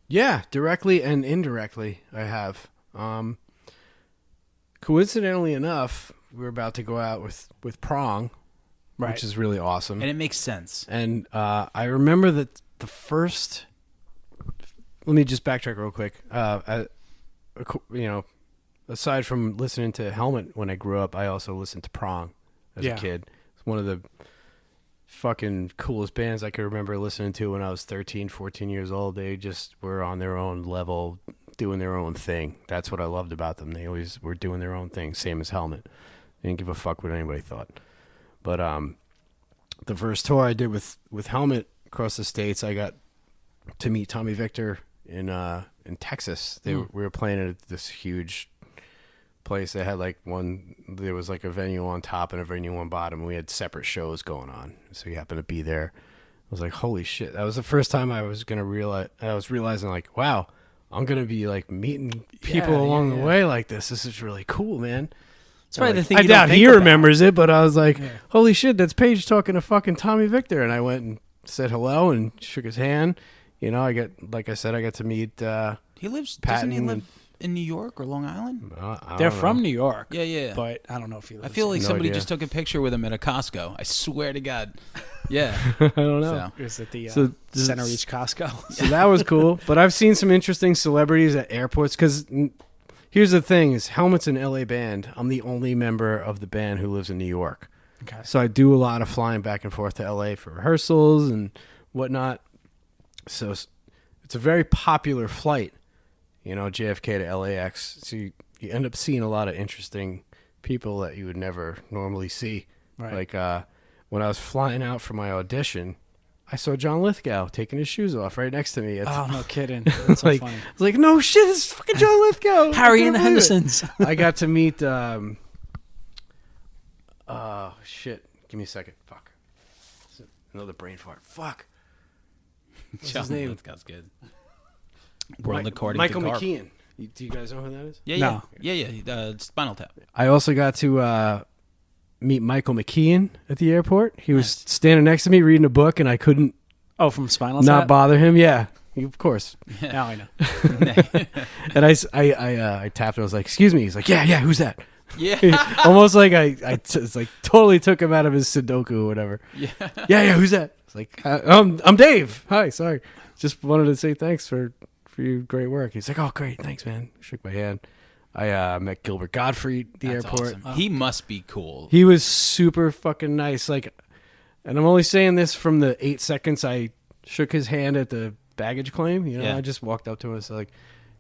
Yeah, directly and indirectly, I have. Coincidentally enough, we're about to go out with Prong, which is really awesome. And it makes sense. And I remember that the first. Let me just backtrack real quick. Aside from listening to Helmet when I grew up, I also listened to Prong as a kid. It's one of the fucking coolest bands I could remember listening to when I was 13, 14 years old. They just were on their own level, doing their own thing. That's what I loved about them. They always were doing their own thing, same as Helmet. They didn't give a fuck what anybody thought. But the first tour I did with Helmet across the states, I got to meet Tommy Victor in Texas. We were playing at this huge place. They had there was like a venue on top and a venue on bottom. We had separate shows going on, so he happened to be there. I was like, holy shit! That was the first time I was realizing like, wow, I'm gonna be like meeting people along the way like this. This is really cool, man. That's probably the thing. I doubt he remembers it, but I was like, holy shit, that's Paige talking to fucking Tommy Victor. And I went and said hello and shook his hand. I got to meet He lives. Patton. Doesn't he live in New York or Long Island? They're from New York. Yeah. But I don't know if he lives. I feel like No somebody idea. just took a picture with him at a Costco. I swear to God. Yeah. I don't know. Is it the So Center East Costco? So that was cool. But I've seen some interesting celebrities at airports because here's the thing: is Helmet's an LA band. I'm the only member of the band who lives in New York. Okay. So I do a lot of flying back and forth to LA for rehearsals and whatnot. So it's a very popular flight, JFK to LAX. So you end up seeing a lot of interesting people that you would never normally see. Right. Like when I was flying out for my audition, I saw John Lithgow taking his shoes off right next to me. Oh, no kidding. That's so like, funny. I was like, no shit, this is fucking John Lithgow. Harry I and the can't believe it. Hendersons. I got to meet, shit. Give me a second. Fuck. Another brain fart. Fuck. What's his name? That's good. World according Michael to Garp. McKeon. Do you guys know who that is? Yeah. No. Yeah. Spinal Tap. I also got to meet Michael McKeon at the airport. He was standing next to me reading a book, and I couldn't Oh, from Spinal not Tap? bother him. Yeah, of course. Now I know. And I tapped him. I was like, "Excuse me." He's like, "Yeah, who's that?" Yeah. Almost like it's like totally took him out of his Sudoku or whatever. Yeah. Who's that? It's like, I'm Dave. Hi, sorry. Just wanted to say thanks for your great work. He's like, oh, great, thanks, man. Shook my hand. I met Gilbert Gottfried at the That's airport. awesome. He must be cool. He was super fucking nice. Like, and I'm only saying this from the 8 seconds I shook his hand at the baggage claim. Yeah. I just walked up to him and said, like,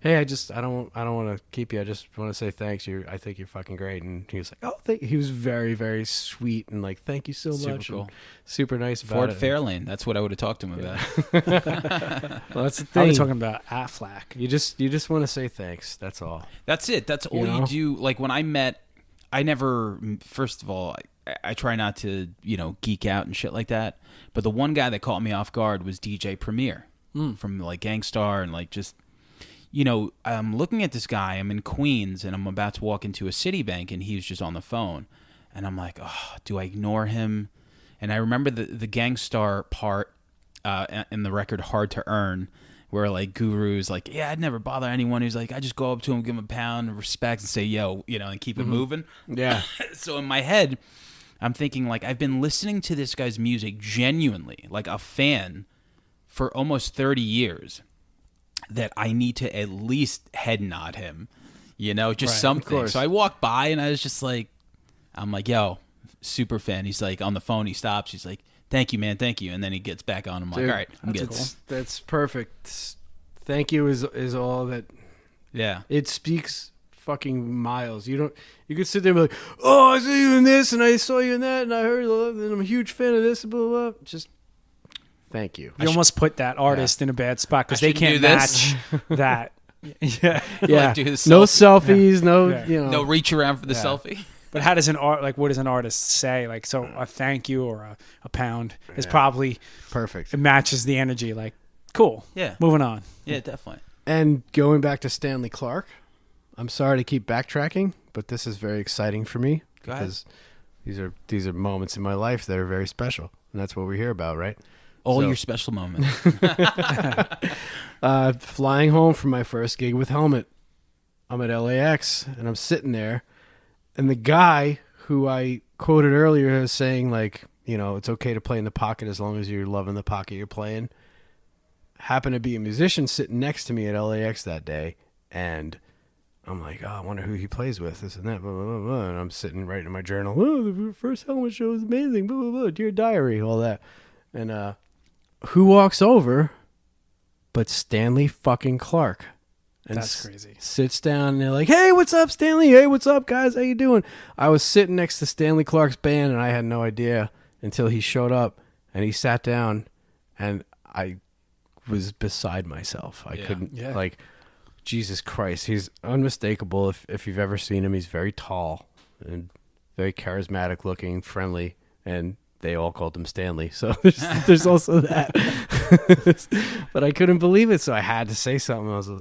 hey, I don't want to keep you. I just want to say thanks. I think you're fucking great. And he was like, oh, thank you. He was very, very sweet and like, thank you so Super much. cool. And super nice about Ford it. Fairlane. That's what I would have talked to him about. Well, that's the I thing. was talking about Aflac. You just want to say thanks. That's all. That's it. That's all you do. Like when I never, first of all, I try not to, geek out and shit like that. But the one guy that caught me off guard was DJ Premier from like Gangstar and like just, I'm looking at this guy. I'm in Queens and I'm about to walk into a Citibank and he was just on the phone. And I'm like, oh, do I ignore him? And I remember the Gangstar part in the record Hard to Earn, where like Guru's like, yeah, I'd never bother anyone. Who's like, I just go up to him, give him a pound of respect and say, yo, and keep it moving. Yeah. So in my head, I'm thinking like, I've been listening to this guy's music genuinely, like a fan for almost 30 years, that I need to at least head nod him, just something. So I walked by and I was just like, I'm like, yo, super fan. He's like on the phone. He stops. He's like, thank you, man. Thank you. And then he gets back on. I'm like, all right, I'm good. That's perfect. Thank you is all that. Yeah. It speaks fucking miles. You could sit there and be like, oh, I saw you in this and I saw you in that and I heard and I'm a huge fan of this, blah, blah, blah. Just thank you. You almost put that artist in a bad spot because they can't match that. Yeah. Yeah. Like, do his No selfie. selfies, no, No reach around for the selfie. But how does what does an artist say? Like, so a thank you or a pound is probably perfect. It matches the energy. Like, cool. Yeah. Moving on. Yeah, definitely. And going back to Stanley Clarke, I'm sorry to keep backtracking, but this is very exciting for me because these are moments in my life that are very special, and that's what we're here about, right? All your special moments. Flying home from my first gig with Helmet, I'm at LAX, and I'm sitting there. And the guy who I quoted earlier as saying, like, it's okay to play in the pocket as long as you're loving the pocket you're playing, happened to be a musician sitting next to me at LAX that day. And I'm like, oh, I wonder who he plays with, this and that, blah, blah, blah, blah. And I'm sitting writing in my journal, oh, the first Helmet show was amazing, blah, blah, blah, dear diary, all that. And who walks over but Stanley fucking Clarke? And that's crazy. Sits down and they're like, hey, what's up, Stanley? Hey, what's up, guys? How you doing? I was sitting next to Stanley Clarke's band and I had no idea until he showed up and he sat down and I was beside myself. I couldn't, like, Jesus Christ. He's unmistakable. If you've ever seen him, he's very tall and very charismatic looking, friendly, and they all called him Stanley. So there's also that. But I couldn't believe it, so I had to say something.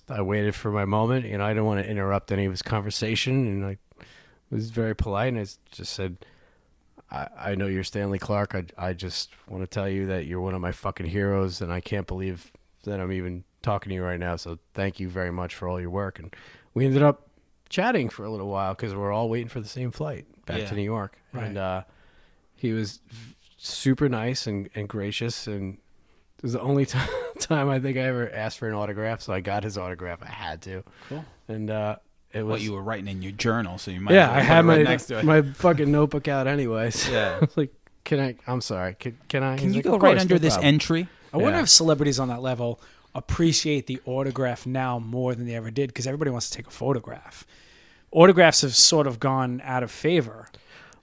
I waited for my moment. I didn't want to interrupt any of his conversation, and I was very polite, and I just said, I know you're Stanley Clarke. I just want to tell you that you're one of my fucking heroes, and I can't believe that I'm even talking to you right now, so thank you very much for all your work. And we ended up chatting for a little while because we're all waiting for the same flight back to New York. Right. And he was super nice and gracious, and it was the only time I think I ever asked for an autograph, so I got his autograph. I had to. Cool. And it was what you were writing in your journal, so you might. Yeah, I had right my fucking notebook out anyways. Yeah. I was like, I'm sorry. Can I? Can you like, go right under this entry? I wonder if celebrities on that level appreciate the autograph now more than they ever did because everybody wants to take a photograph. Autographs have sort of gone out of favor.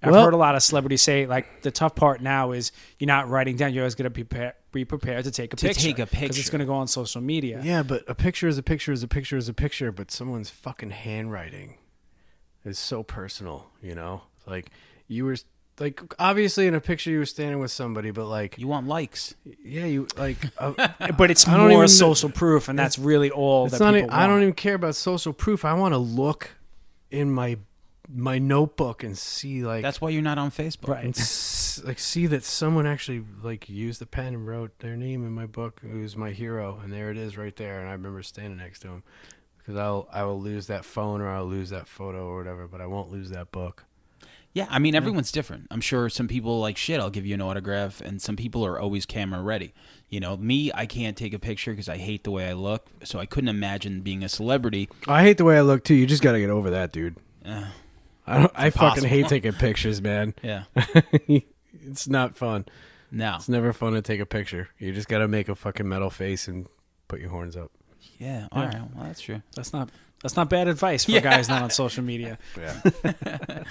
I've heard a lot of celebrities say, like, the tough part now is you're not writing down. You're always going to be prepared to take a picture. Because it's going to go on social media. Yeah, but a picture is a picture is a picture is a picture, but someone's fucking handwriting is so personal, Like, you were, like, obviously in a picture you were standing with somebody, but, like... You want likes. Yeah, you, like... but it's more social proof, and that's really all that people want. I don't even care about social proof. I want to look in my notebook and see, like, that's why you're not on Facebook, right? And see that someone actually, like, used the pen and wrote their name in my book, who's my hero, and there it is right there. And I remember standing next to him because I will lose that phone or I'll lose that photo or whatever, but I won't lose that book. Yeah, I mean, everyone's different. I'm sure some people like, shit, I'll give you an autograph, and some people are always camera ready. Me, I can't take a picture because I hate the way I look, so I couldn't imagine being a celebrity. I hate the way I look too. You just got to get over that, dude. I fucking hate taking pictures, man. Yeah. It's not fun. No. It's never fun to take a picture. You just got to make a fucking metal face and put your horns up. Yeah. All right. Well, that's true. That's not bad advice for guys not on social media. Yeah.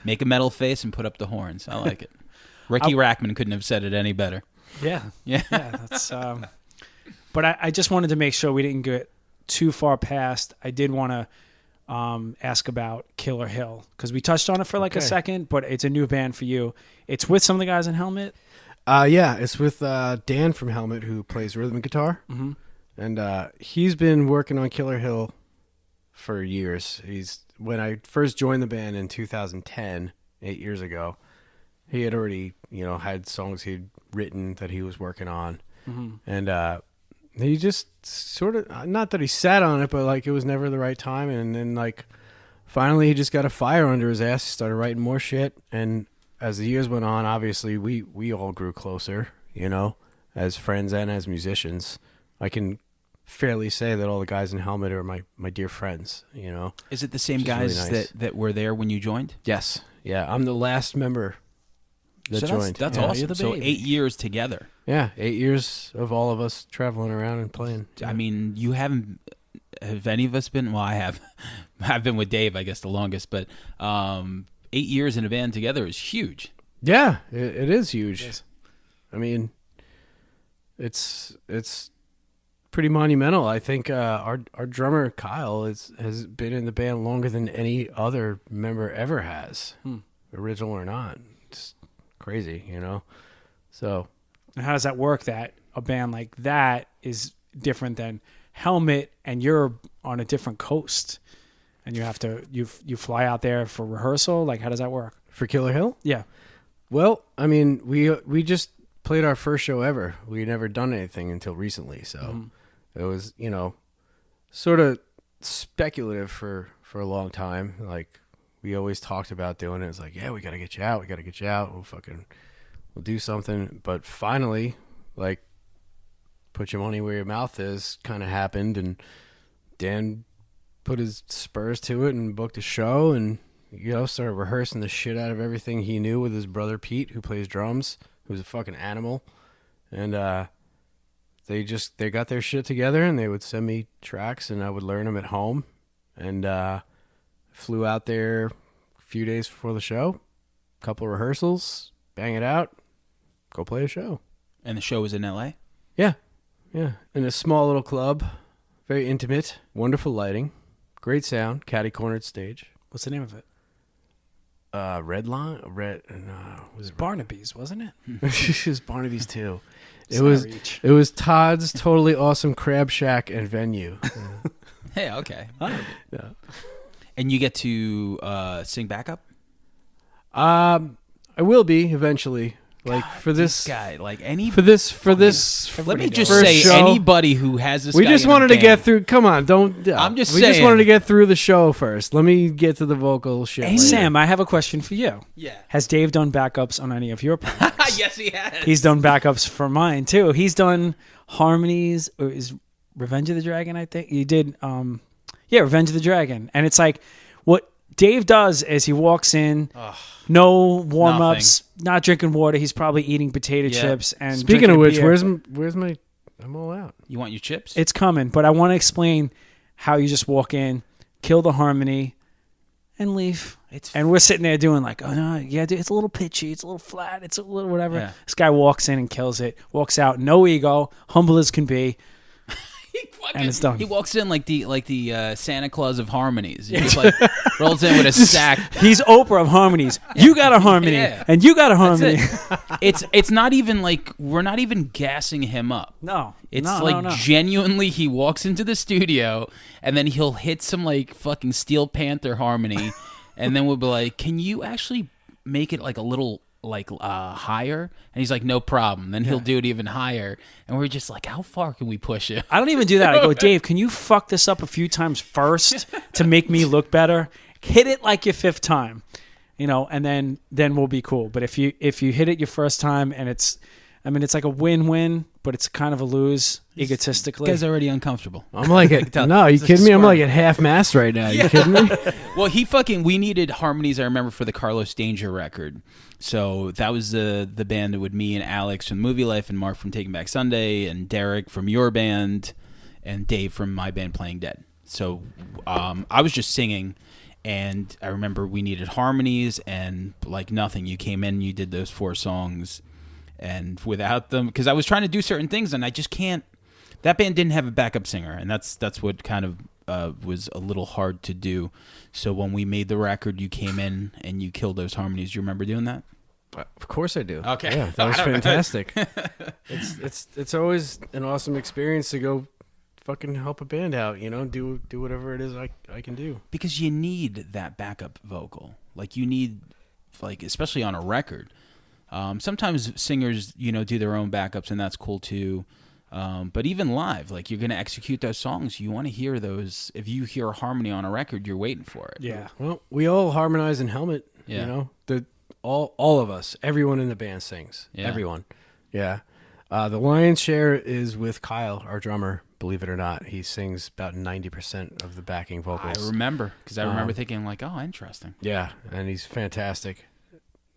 Make a metal face and put up the horns. I like it. Ricky Rackman couldn't have said it any better. Yeah. That's. But I just wanted to make sure we didn't get too far past. I did want to ask about Killer Hill, because we touched on it for like a Okay. second, but it's a new band for you. It's with some of the guys in Helmet. Yeah, it's with Dan from Helmet, who plays rhythm guitar, and he's been working on Killer Hill for years. When I first joined the band in 2010, 8 years ago, he had already had songs he'd written that he was working on, and he just sort of, not that he sat on it, but like it was never the right time, and then like finally he just got a fire under his ass. He started writing more shit, and as the years went on, obviously we all grew closer, as friends and as musicians. I can fairly say that all the guys in Helmet are my dear friends, Is it the same Which is really guys nice. that were there when you joined? Yes. Yeah, I'm the last member that So joined. that's Yeah. You're awesome. the So baby. 8 years together. Yeah, 8 years of all of us traveling around and playing. I mean, you haven't. Have any of us been? Well, I have. I've been with Dave, I guess, the longest. But 8 years in a band together is huge. Yeah, it is huge. It is. I mean, it's pretty monumental. I think our drummer Kyle has been in the band longer than any other member ever has, original or not. It's crazy, So And how does that work, that a band like that is different than Helmet, and you're on a different coast, and you have to you fly out there for rehearsal? Like, how does that work? for Killer Hill, Yeah. well, I mean, we just played our first show ever. We had never done anything until recently, so it was sort of speculative for a long time. Like, we always talked about doing it. It's like, yeah, we gotta get you out. We'll do something. But finally, like, put your money where your mouth is kind of happened, and Dan put his spurs to it and booked a show, and started rehearsing the shit out of everything he knew with his brother Pete, who plays drums, who's a fucking animal. And they got their shit together, and they would send me tracks, and I would learn them at home. And flew out there a few days before the show, couple rehearsals, bang it out, go play a show. And the show was in L.A.? Yeah, in a small little club, very intimate, wonderful lighting, great sound, catty-cornered stage. What's the name of it? Was it Barnaby's, wasn't it? it was Barnaby's too. It Sorry. was Todd's Totally Awesome Crab Shack and Venue. Hey, okay. Yeah. And you get to sing backup? I will be eventually. Like, for this guy, like any. for this Let me just first say, show, anybody who has this. we guy just in a wanted to band- get through. Come on, don't. I'm just we just saying. wanted to get through the show first. Let me get to the vocal shit. Hey, later. Sam, I have a question for you. Yeah. Has Dave done backups on any of your projects? Yes, he has. He's done backups for mine, too. He's done harmonies. Or is Revenge of the Dragon, I think? He did, Revenge of the Dragon. And it's like, what Dave does is he walks in, no warm-ups, not drinking water. He's probably eating potato chips. And Speaking of which, beer. where's my? I'm all out. You want your chips? It's coming, but I want to explain how you just walk in, kill the harmony, and leave. And we're sitting there doing like, oh no, yeah, dude, it's a little pitchy, it's a little flat, it's a little whatever. Yeah. This guy walks in and kills it, walks out, no ego, humble as can be, and it's done. He walks in like the Santa Claus of harmonies. He just like rolls in with a sack. He's Oprah of harmonies. You got a harmony, Yeah. and you got a harmony. It's not even like we're not even gassing him up. No, It's no, like no. genuinely he walks into the studio and then he'll hit some like fucking Steel Panther harmony and then we'll be like, can you actually make it like a little like higher? And he's like, no problem. Then he'll do it even higher. And we're just like, how far can we push it? I don't even do that. I go, Dave, can you fuck this up a few times first to make me look better? Hit it like your fifth time, and then we'll be cool. But if you hit it your first time and it's like a win-win, but it's kind of a lose egotistically. This guy's already uncomfortable. I'm like, no, are you kidding me? I'm like at half mast right now. You kidding me? Well, we needed harmonies, I remember, for the Carlos Danger record. So that was the band with me and Alex from Movie Life and Mark from Taking Back Sunday and Derek from your band and Dave from my band Playing Dead. So I was just singing, and I remember we needed harmonies and like nothing. You came in, you did those 4 songs, and without them, because I was trying to do certain things and I just can't. That band didn't have a backup singer, and that's what kind of was a little hard to do. So when we made the record, you came in and you killed those harmonies. Do you remember doing that? Of course I do. Okay. Yeah, that was fantastic. It's always an awesome experience to go fucking help a band out, do whatever it is I can do. Because you need that backup vocal. Like you need, like, especially on a record. Sometimes singers, do their own backups, and that's cool too. But even live, like you're going to execute those songs. You want to hear those. If you hear a harmony on a record, you're waiting for it. Yeah. Well, we all harmonize in Helmet. Yeah. All of us, everyone in the band sings. Yeah. Everyone. Yeah. The lion's share is with Kyle, our drummer. Believe it or not, he sings about 90% of the backing vocals. I remember, because I remember thinking like, oh, interesting. Yeah, and he's fantastic.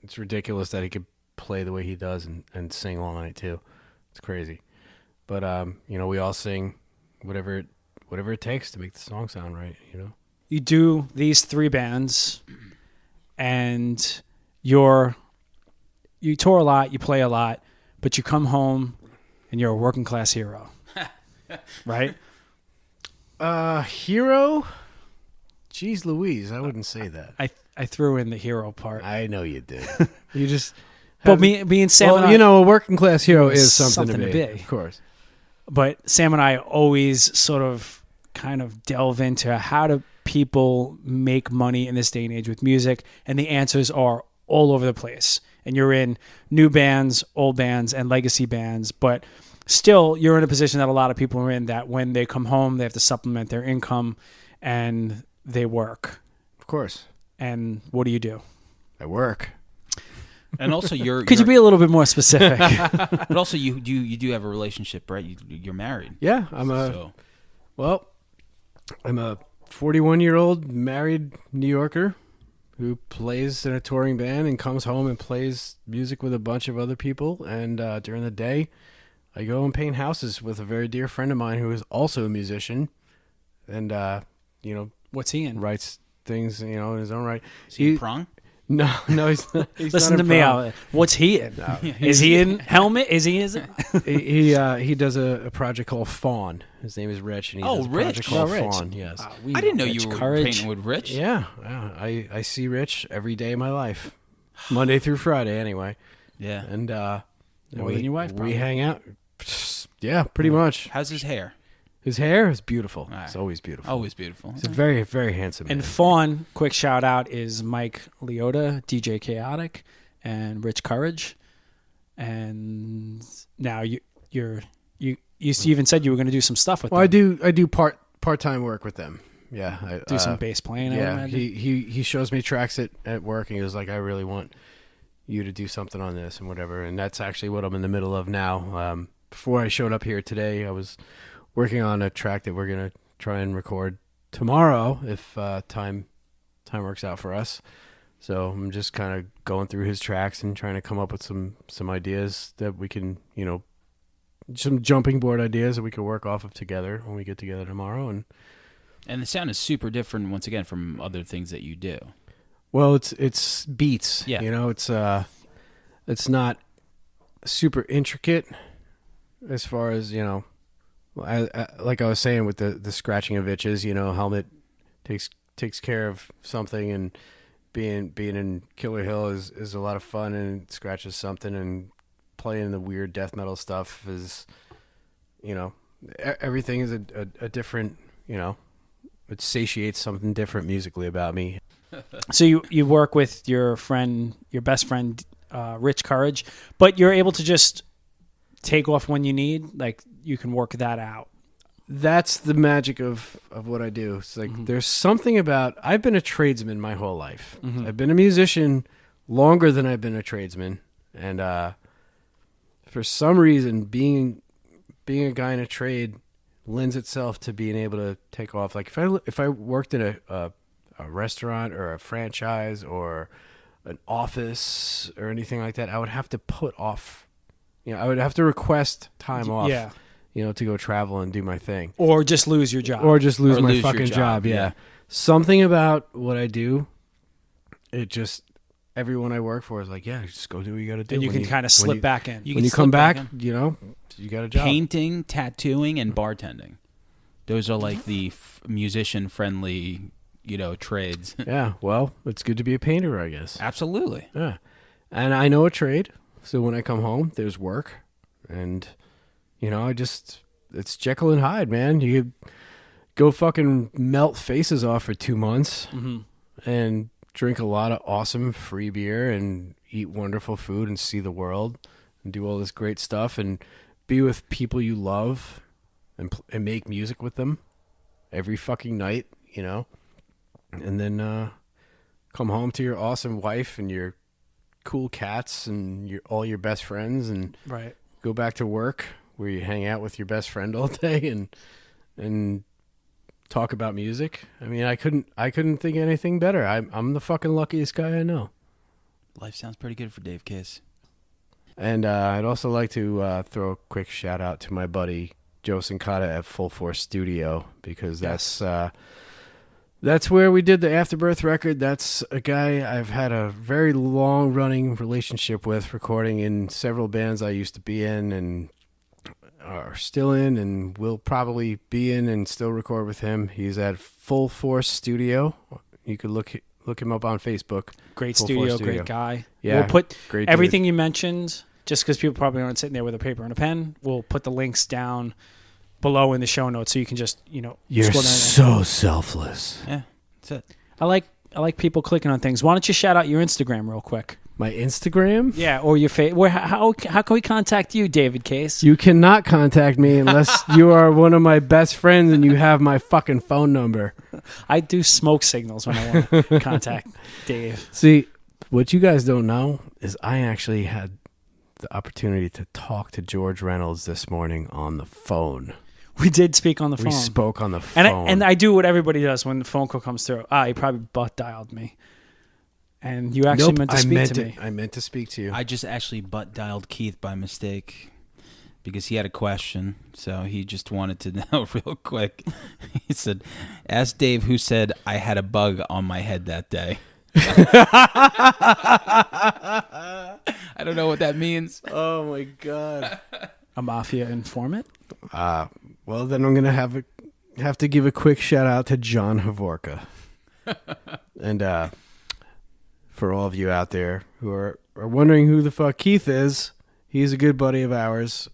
It's ridiculous that he could play the way he does and sing along on it too. It's crazy. But we all sing whatever it takes to make the song sound right. You do these 3 bands, and you tour a lot, you play a lot, but you come home and you're a working class hero. Right? Hero? Jeez Louise, I wouldn't say that. I threw in the hero part. I know you did. You just But me and Sam and I, a working class hero is something to be. Of course. But Sam and I always sort of kind of delve into how do people make money in this day and age with music, and the answers are all over the place. And you're in new bands, old bands, and legacy bands, but still you're in a position that a lot of people are in, that when they come home, they have to supplement their income, and they work. Of course. And what do? I work. And also, could you be a little bit more specific? But also, you do have a relationship, right? You're married. Yeah, I'm a 41-year-old married New Yorker who plays in a touring band and comes home and plays music with a bunch of other people. And during the day, I go and paint houses with a very dear friend of mine who is also a musician, and What's he in? writes things in his own right. Is he Prong? No, he's not. He's Listen not to in me. Prong. What's he in? Is he in Helmet? Is he? He does a project called Fawn. His name is Rich, and he does a Rich. project called Rich. Fawn. Yes. I didn't know you were painting with Rich. Yeah. I see Rich every day of my life, Monday through Friday, anyway. Yeah. And More than your wife, we probably. hang out. Yeah, pretty much. How's his hair? His hair is beautiful. All right. It's always beautiful. Always beautiful. He's a very, very handsome man. And Fawn, quick shout out, is Mike Leota, DJ Chaotic, and Rich Courage. And now you even said you were going to do some stuff with Well, them. I do part-time work with them. Yeah, I Do some bass playing. I would Yeah, imagine. he shows me tracks at work, and he was like, "I really want you to do something on this and whatever." And that's actually what I'm in the middle of now. Before I showed up here today, I was working on a track that we're gonna try and record tomorrow if time works out for us. So I'm just kind of going through his tracks and trying to come up with some ideas that we can, some jumping board ideas that we could work off of together when we get together tomorrow. And the sound is super different, once again, from other things that you do. Well, it's beats. Yeah. It's not super intricate as far as, like I was saying with the scratching of itches, Helmet takes care of something, and being in Killer Hill is a lot of fun, and it scratches something, and playing the weird death metal stuff is, everything is a different, it satiates something different musically about me. So you work with your best friend, Rich Courage, but you're able to just take off when you need. Like, you can work that out. That's the magic of what I do. It's like there's something about, I've been a tradesman my whole life. I've been a musician longer than I've been a tradesman, and for some reason, being a guy in a trade lends itself to being able to take off. Like if I worked in a restaurant or a franchise or an office or anything like that, I would have to put off. I would have to request time off. Yeah. To go travel and do my thing. Or just lose your job. Or just lose Or my lose your fucking job, job. yeah. Yeah. Something about what I do, it just, everyone I work for is like, yeah, just go do what you got to do. and you can kind of slip back in. When you come back, you got a job. Painting, tattooing, and bartending. Those are like the musician-friendly, trades. Yeah, well, it's good to be a painter, I guess. Absolutely. Yeah. And I know a trade, so when I come home, there's work. And, it's Jekyll and Hyde, man. You go fucking melt faces off for 2 months and drink a lot of awesome free beer and eat wonderful food and see the world and do all this great stuff and be with people you love and make music with them every fucking night, and then come home to your awesome wife and your cool cats and all your best friends and go back to work where you hang out with your best friend all day and talk about music. I mean, I couldn't think of anything better. I'm the fucking luckiest guy I know. Life sounds pretty good for Dave Case. And I'd also like to throw a quick shout out to my buddy Joe Sincata at Full Force Studio, because that's where we did the Afterbirth record. That's a guy I've had a very long running relationship with, recording in several bands I used to be in and are still in and will probably be in and still record with him. He's at Full Force Studio. You could look him up on Facebook. Great Full studio, Force Studio. great guy. Yeah, we'll put great everything you mentioned, just because people probably aren't sitting there with a paper and a pen. We'll put the links down below in the show notes, so you can just You're scroll down so selfless. Yeah, that's it. I like people clicking on things. Why don't you shout out your Instagram real quick? My Instagram? Yeah, or your how can we contact you, David Case? You cannot contact me unless you are one of my best friends and you have my fucking phone number. I do smoke signals when I want to contact Dave. See, what you guys don't know is I actually had the opportunity to talk to George Reynolds this morning on the phone. We did speak on the phone. We spoke on the phone. And I do what everybody does when the phone call comes through. He probably butt dialed me. And you actually meant to speak to me. I meant to speak to you. I just actually butt dialed Keith by mistake because he had a question. So he just wanted to know real quick. He said, ask Dave who said I had a bug on my head that day. I don't know what that means. Oh, my God. A mafia informant? Well, then I'm going to have to give a quick shout out to John Havorka. And for all of you out there who are wondering who the fuck Keith is, he's a good buddy of ours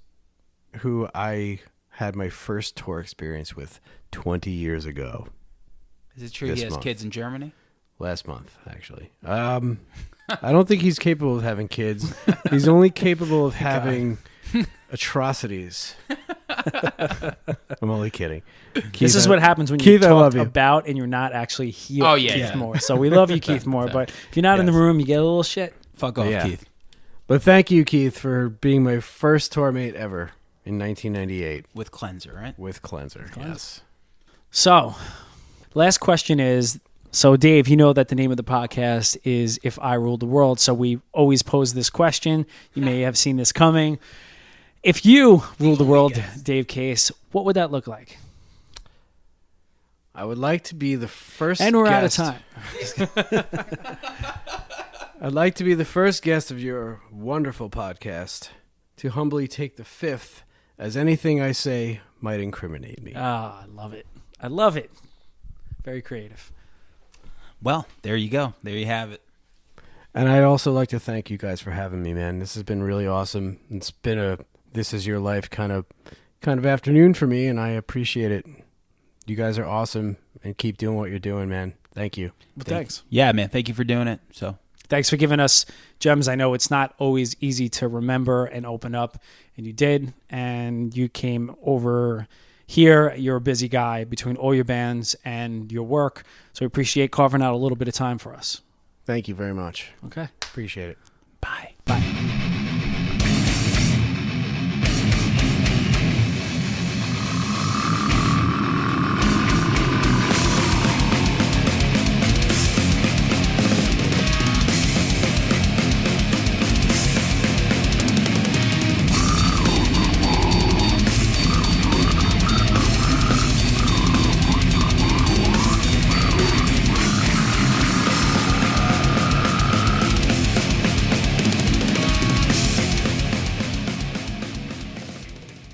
who I had my first tour experience with 20 years ago. Is it true he has kids in Germany? Last month, actually. I don't think he's capable of having kids. He's only capable of having atrocities. I'm only kidding. Keith, This is what happens when Keith, you I love talk you. about and you're not actually here, Oh, yeah, Keith yeah. Moore. So we love you, Keith Moore. But if you're not in the room, you get a little shit. Fuck off, Yeah. Keith. But thank you, Keith, for being my first tour mate ever in 1998 With Cleanser, right? with Cleanser. Yes. So, last question is, so Dave, you know that the name of the podcast is If I Ruled the World, so we always pose this question. You may have seen this coming. If you ruled the world, Dave Case, what would that look like? I would like to be the first And we're guest. out of time. I'd like to be the first guest of your wonderful podcast to humbly take the fifth, as anything I say might incriminate me. Ah, I love it. I love it. Very creative. Well, there you go. There you have it. And I'd also like to thank you guys for having me, man. This has been really awesome. It's been a This Is Your Life kind of afternoon for me, and I appreciate it. You guys are awesome, and keep doing what you're doing, man. Thank you. Well, thanks. Yeah, man. Thank you for doing it. So Thanks for giving us gems. I know it's not always easy to remember and open up, and you did. And you came over here. You're a busy guy between all your bands and your work, so we appreciate carving out a little bit of time for us. Thank you very much. Okay. Appreciate it. bye. Bye.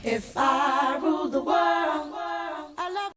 If I ruled the world,